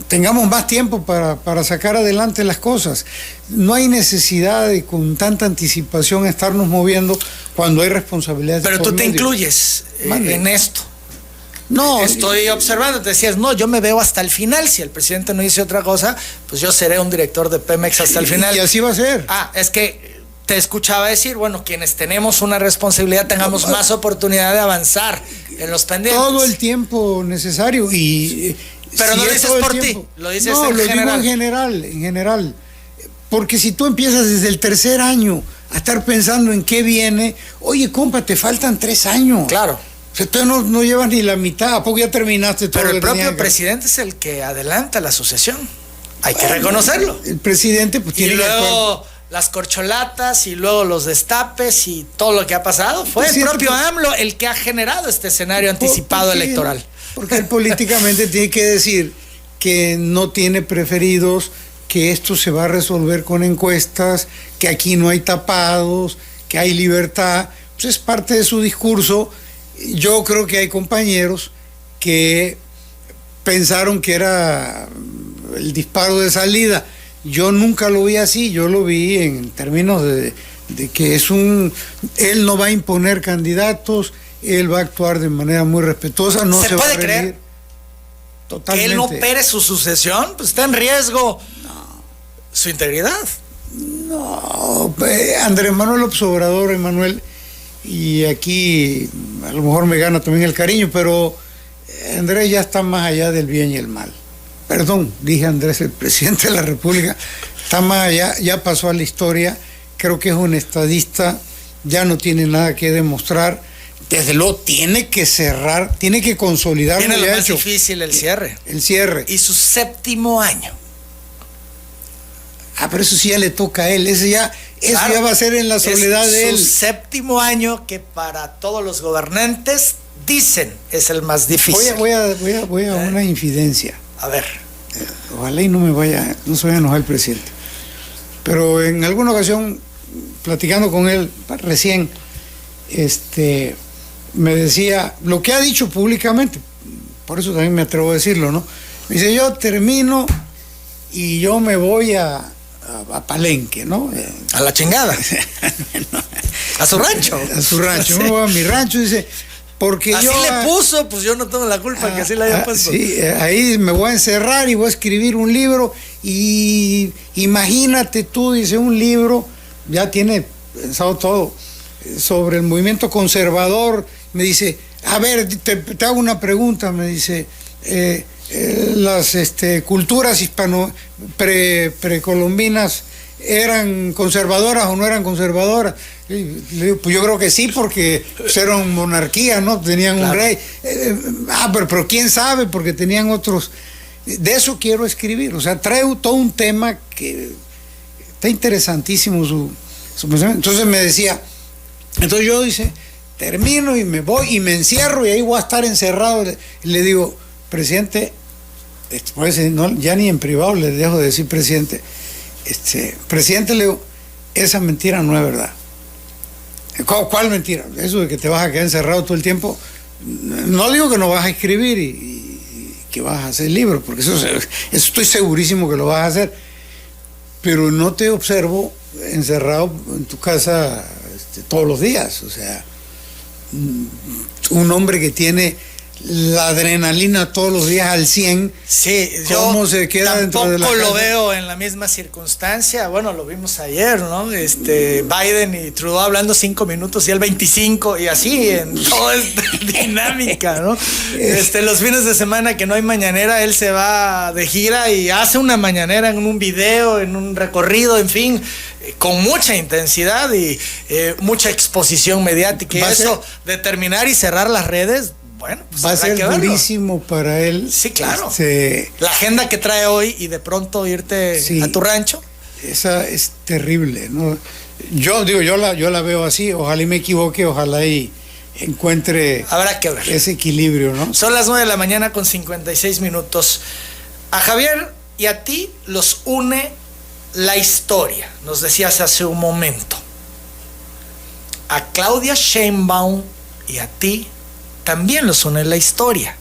tengamos más tiempo para sacar adelante las cosas. No hay necesidad de con tanta anticipación estarnos moviendo cuando hay responsabilidades. Pero tú te incluyes en esto. No, estoy observando, te decías, no, yo me veo hasta el final. Si el presidente no dice otra cosa, pues yo seré un director de Pemex hasta el final. Y así va a ser. Es que te escuchaba decir, bueno, quienes tenemos una responsabilidad tengamos más oportunidad de avanzar en los pendientes. Todo el tiempo necesario. Pero no lo dices por ti, lo dices en general. No, lo digo en general. Porque si tú empiezas desde el tercer año a estar pensando en qué viene, oye, compa, te faltan 3 años. Claro. O sea, tú no llevas ni la mitad, ¿a poco ya terminaste todo? Pero el propio presidente es el que adelanta la sucesión. Hay que reconocerlo. El presidente pues tiene. Y luego las corcholatas y luego los destapes y todo lo que ha pasado. Fue el propio AMLO el que ha generado este escenario anticipado electoral. Porque él políticamente tiene que decir que no tiene preferidos, que esto se va a resolver con encuestas, que aquí no hay tapados, que hay libertad. Pues es parte de su discurso. Yo creo que hay compañeros que pensaron que era el disparo de salida. Yo nunca lo vi así, yo lo vi en términos de que él no va a imponer candidatos, él va a actuar de manera muy respetuosa, no se va a rendir. ¿Creer totalmente que él no opere su sucesión? Pues está en riesgo su integridad. No, Andrés Manuel López Obrador, Emanuel, y aquí a lo mejor me gana también el cariño, pero Andrés ya está más allá del bien y el mal. Perdón, dije Andrés, el presidente de la República, está más allá, ya pasó a la historia, creo que es un estadista, ya no tiene nada que demostrar, desde luego tiene que cerrar, tiene que consolidar. Tiene lo más difícil, el cierre. El cierre. Y su 7º año. Pero eso sí ya le toca a él, eso ya va a ser en la soledad de él. Su 7º año, que para todos los gobernantes dicen es el más difícil. Voy a una infidencia. A ver. Ojalá y no se vaya a enojar el presidente. Pero en alguna ocasión, platicando con él recién, me decía lo que ha dicho públicamente, por eso también me atrevo a decirlo, ¿no? Me dice, yo termino y yo me voy a Palenque, ¿no? A la chingada. A su rancho. A su rancho. Me voy a mi rancho, dice, porque así le puso, pues yo no tengo la culpa que así le haya puesto. Sí, ahí me voy a encerrar y voy a escribir un libro, y imagínate tú, dice, un libro, ya tiene pensado todo, sobre el movimiento conservador. Me dice, A ver, te hago una pregunta, me dice, las culturas precolombinas ¿eran conservadoras o no eran conservadoras? Le digo, pues yo creo que sí, porque eran monarquía, ¿no? Tenían un rey. Pero quién sabe, porque tenían otros. De eso quiero escribir. O sea, trae todo un tema que está interesantísimo su pensamiento. Entonces me decía, entonces yo dice, termino y me voy y me encierro y ahí voy a estar encerrado. Y le digo, presidente, pues, no, ya ni en privado le dejo de decir presidente. Presidente, le digo, esa mentira no es verdad. ¿Cuál mentira? Eso de que te vas a quedar encerrado todo el tiempo. No digo que no vas a escribir y que vas a hacer libros, porque eso estoy segurísimo que lo vas a hacer, pero no te observo encerrado en tu casa todos los días. O sea, un hombre que tiene la adrenalina todos los días al 100. Sí, ¿cómo se queda dentro de la casa? Tampoco lo veo en la misma circunstancia. Bueno, lo vimos ayer, ¿no? Biden y Trudeau hablando 5 minutos y él 25 y así en toda esta dinámica, ¿no? Los fines de semana que no hay mañanera, él se va de gira y hace una mañanera en un video, en un recorrido, en fin, con mucha intensidad y mucha exposición mediática. Y eso de terminar y cerrar las redes, bueno, pues va a ser durísimo para él. Sí, claro. La agenda que trae hoy y de pronto irte a tu rancho. Esa es terrible, ¿no? Yo la veo así, ojalá y me equivoque, ojalá y encuentre Habrá que ver ese equilibrio, ¿no? Son las 9 de la mañana con 56 minutos. A Javier y a ti los une la historia, nos decías hace un momento. A Claudia Sheinbaum y a ti también los une la historia.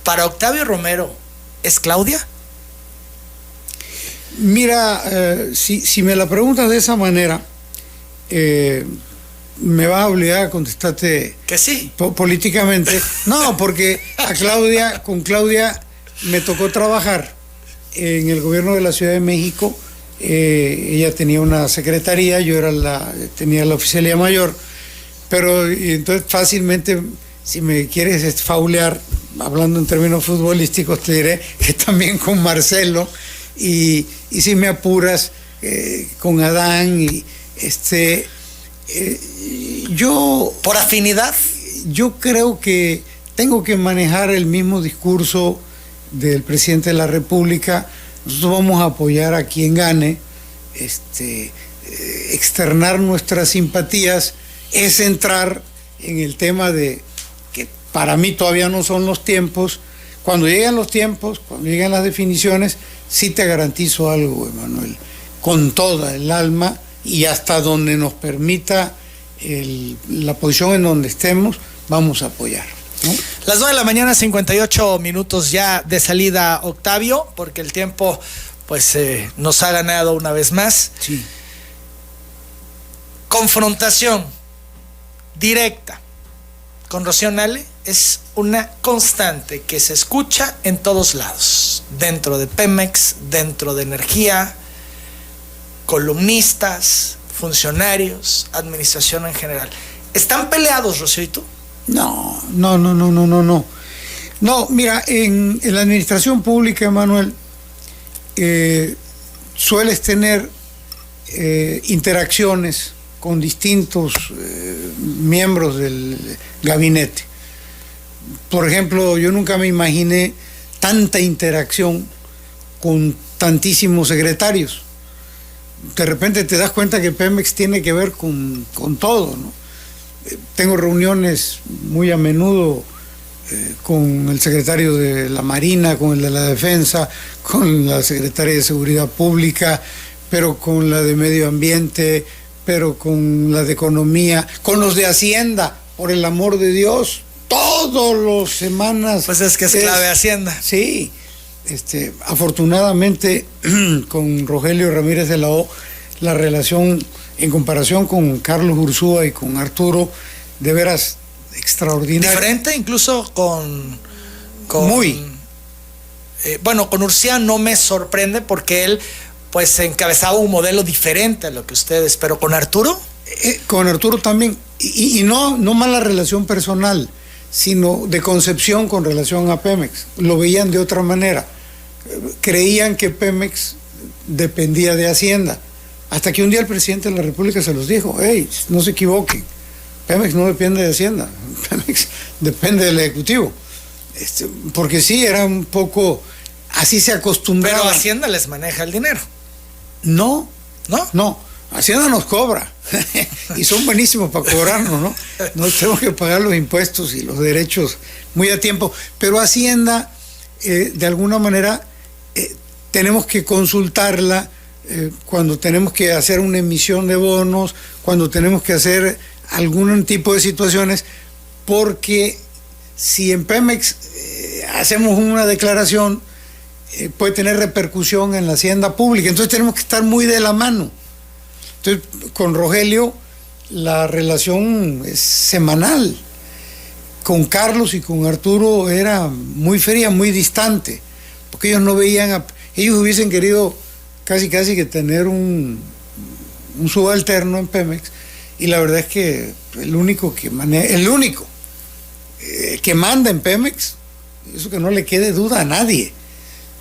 Para Octavio Romero, ¿es Claudia? Mira, si me la preguntas de esa manera, me vas a obligar a contestarte que sí, políticamente. No, porque con Claudia me tocó trabajar en el gobierno de la Ciudad de México. Ella tenía una secretaría, yo tenía la oficialía mayor, pero entonces fácilmente, si me quieres faulear, hablando en términos futbolísticos, te diré que también con Marcelo, y si me apuras, con Adán, y yo... ¿Por afinidad? Yo creo que tengo que manejar el mismo discurso del presidente de la República. Nosotros vamos a apoyar a quien gane. Externar nuestras simpatías es entrar en el tema de que para mí todavía no son los tiempos. Cuando lleguen los tiempos, cuando lleguen las definiciones, sí te garantizo algo, Emanuel, con toda el alma y hasta donde nos permita la posición en donde estemos, vamos a apoyar, ¿no? Las 9 de la mañana, 58 minutos ya de salida, Octavio, porque el tiempo pues nos ha ganado una vez más. Sí. Confrontación directa con Rocío Nale es una constante que se escucha en todos lados, dentro de Pemex, dentro de Energía, columnistas, funcionarios, administración en general. ¿Están peleados, Rocío y tú? No. No, mira, en la administración pública, Emanuel, sueles tener interacciones con distintos miembros del gabinete. Por ejemplo, yo nunca me imaginé tanta interacción con tantísimos secretarios. De repente te das cuenta que Pemex tiene que ver con todo, ¿no? Tengo reuniones muy a menudo con el secretario de la Marina, con el de la Defensa, con la secretaria de Seguridad Pública, pero con la de Medio Ambiente, pero con la de Economía, con los de Hacienda, por el amor de Dios, todos los semanas. Pues es que es clave Hacienda. Sí, afortunadamente con Rogelio Ramírez de la O, la relación en comparación con Carlos Ursúa y con Arturo, de veras extraordinaria. Diferente incluso con muy. Con Ursúa no me sorprende porque él pues encabezaba un modelo diferente a lo que ustedes, pero con Arturo. Con Arturo también, y no mala relación personal, sino de concepción con relación a Pemex. Lo veían de otra manera. Creían que Pemex dependía de Hacienda. Hasta que un día el presidente de la República se los dijo: hey, no se equivoquen, Pemex no depende de Hacienda, Pemex depende del Ejecutivo. Porque sí, era un poco, así se acostumbraba. Pero Hacienda les maneja el dinero. No, Hacienda nos cobra y son buenísimos para cobrarnos, ¿no? Nos tenemos que pagar los impuestos y los derechos muy a tiempo, pero Hacienda, de alguna manera, tenemos que consultarla cuando tenemos que hacer una emisión de bonos, cuando tenemos que hacer algún tipo de situaciones, porque si en Pemex hacemos una declaración, puede tener repercusión en la hacienda pública, entonces tenemos que estar muy de la mano. Entonces, con Rogelio la relación es semanal. Con Carlos y con Arturo era muy fría, muy distante, porque ellos no veían, ellos hubiesen querido casi que tener un subalterno en Pemex, y la verdad es que el único que manda en Pemex, eso que no le quede duda a nadie,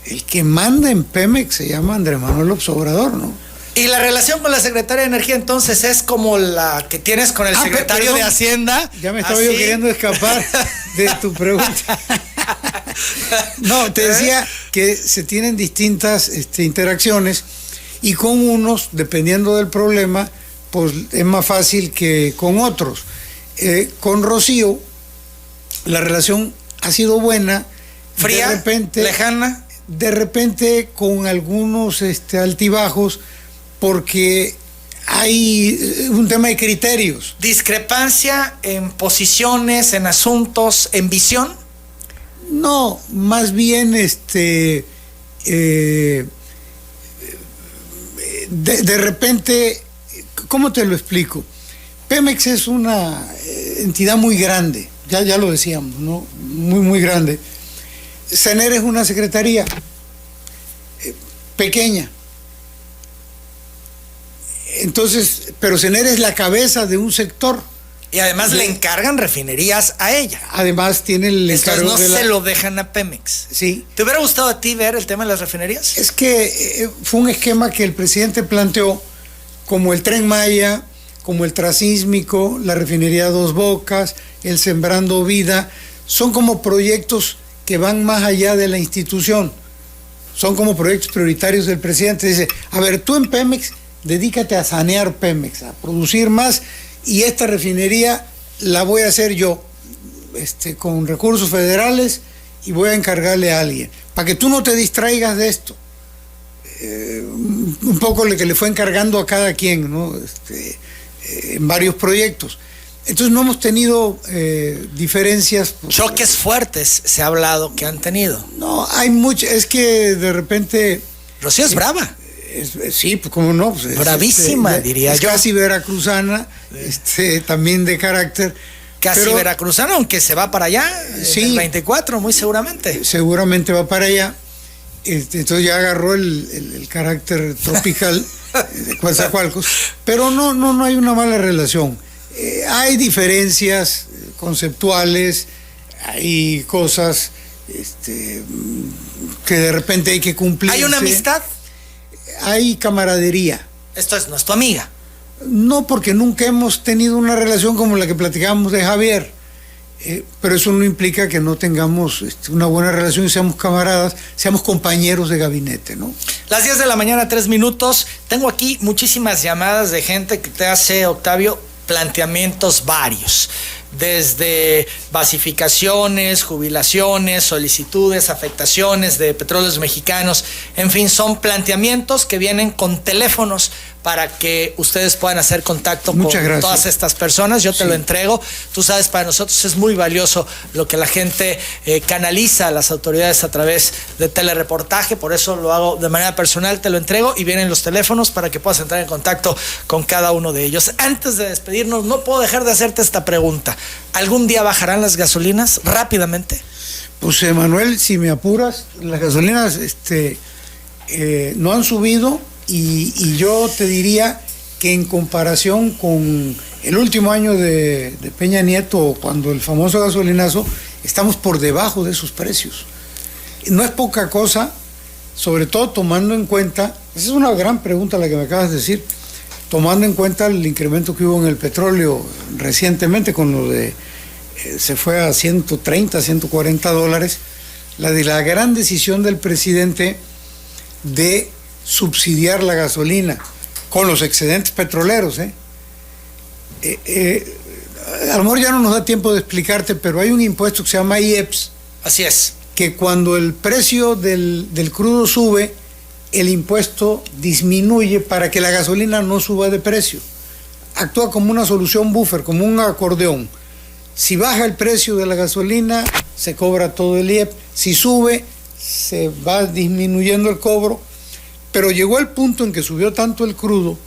el que manda en Pemex se llama Andrés Manuel López Obrador, ¿no? Y la relación con la secretaria de Energía entonces es como la que tienes con el secretario de Hacienda. Ya me estaba yo queriendo escapar de tu pregunta. No, te decía que se tienen distintas interacciones, y con unos, dependiendo del problema, pues es más fácil que con otros. Con Rocío la relación ha sido buena. Fría, de repente, lejana. De repente con algunos altibajos, porque hay un tema de criterios. ¿Discrepancia en posiciones, en asuntos, en visión? No, más bien de repente, ¿cómo te lo explico? Pemex es una entidad muy grande, ya lo decíamos, ¿no? Muy grande. CENER es una secretaría pequeña. Entonces, pero CENER es la cabeza de un sector. Y además le encargan refinerías a ella. Además tiene el encargo no se lo dejan a Pemex. Sí. ¿Te hubiera gustado a ti ver el tema de las refinerías? Es que fue un esquema que el presidente planteó, como el Tren Maya, como el Transísmico, la refinería Dos Bocas, el Sembrando Vida. Son como proyectos que van más allá de la institución. Son como proyectos prioritarios del presidente. Dice: a ver, tú en Pemex, dedícate a sanear Pemex, a producir más, y esta refinería la voy a hacer yo, con recursos federales, y voy a encargarle a alguien, para que tú no te distraigas de esto. Un poco lo que le fue encargando a cada quien, ¿no? En varios proyectos. Entonces no hemos tenido diferencias. Choques fuertes se ha hablado que han tenido. No, hay mucho, es que de repente... Rocío es brava. Sí, pues cómo no. Pues bravísima, diría yo. Casi veracruzana, también de carácter. Casi veracruzana, aunque se va para allá, sí, el 24, muy seguramente. Seguramente va para allá. Entonces ya agarró el carácter tropical de Coatzacoalcos. Pero no hay una mala relación. Hay diferencias conceptuales, hay cosas que de repente hay que cumplir. ¿Hay una amistad? Hay camaradería. Esto no es tu amiga. No, porque nunca hemos tenido una relación como la que platicábamos de Javier. Pero eso no implica que no tengamos una buena relación y seamos camaradas, seamos compañeros de gabinete, ¿no? Las 10 de la mañana, 3 minutos. Tengo aquí muchísimas llamadas de gente que te hace, Octavio, planteamientos varios. Desde basificaciones, jubilaciones, solicitudes, afectaciones de Petróleos Mexicanos, en fin, son planteamientos que vienen con teléfonos para que ustedes puedan hacer contacto con todas estas personas. Yo te lo entrego. Tú sabes, para nosotros es muy valioso lo que la gente canaliza a las autoridades a través de telereportaje, por eso lo hago de manera personal, te lo entrego y vienen los teléfonos para que puedas entrar en contacto con cada uno de ellos. Antes de despedirnos, no puedo dejar de hacerte esta pregunta. ¿Algún día bajarán las gasolinas rápidamente? Pues, Manuel, si me apuras, las gasolinas no han subido. Y yo te diría que en comparación con el último año de Peña Nieto, cuando el famoso gasolinazo, estamos por debajo de esos precios. No es poca cosa, sobre todo tomando en cuenta, esa es una gran pregunta la que me acabas de decir, tomando en cuenta el incremento que hubo en el petróleo recientemente con lo de, se fue a 130, 140 dólares, la de la gran decisión del presidente de subsidiar la gasolina con los excedentes petroleros. A lo mejor ya no nos da tiempo de explicarte, pero hay un impuesto que se llama IEPS. Así es. Que cuando el precio del crudo sube, el impuesto disminuye para que la gasolina no suba de precio. Actúa como una solución buffer, como un acordeón. Si baja el precio de la gasolina, se cobra todo el IEPS. Si sube, se va disminuyendo el cobro. Pero llegó el punto en que subió tanto el crudo,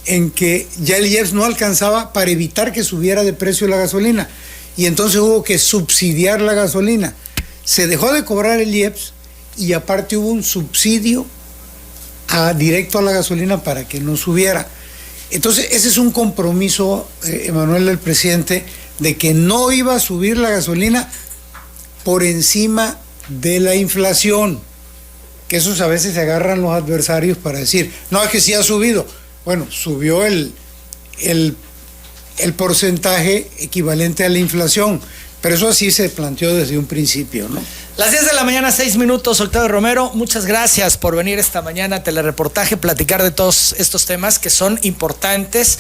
en que ya el IEPS no alcanzaba para evitar que subiera de precio la gasolina. Y entonces hubo que subsidiar la gasolina. Se dejó de cobrar el IEPS y aparte hubo un subsidio directo a la gasolina para que no subiera. Entonces ese es un compromiso, Emanuel, del presidente, de que no iba a subir la gasolina por encima de la inflación. Que esos a veces se agarran los adversarios para decir, no, es que sí ha subido. Bueno, subió el porcentaje equivalente a la inflación. Pero eso así se planteó desde un principio, ¿no? Las 10 de la mañana, 6 minutos, Octavio Romero, muchas gracias por venir esta mañana a Telereportaje, platicar de todos estos temas que son importantes,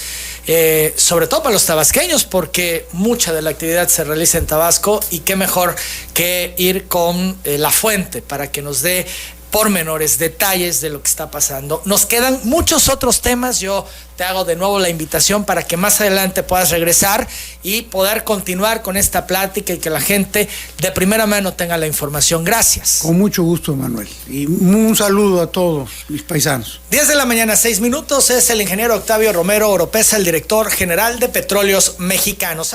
sobre todo para los tabasqueños, porque mucha de la actividad se realiza en Tabasco y qué mejor que ir con La Fuente para que nos dé pormenores, detalles de lo que está pasando. Nos quedan muchos otros temas. Yo te hago de nuevo la invitación para que más adelante puedas regresar y poder continuar con esta plática y que la gente de primera mano tenga la información. Gracias. Con mucho gusto, Manuel. Y un saludo a todos mis paisanos. 10 de la mañana, 6 minutos. Es el ingeniero Octavio Romero Oropesa, el director general de Petróleos Mexicanos.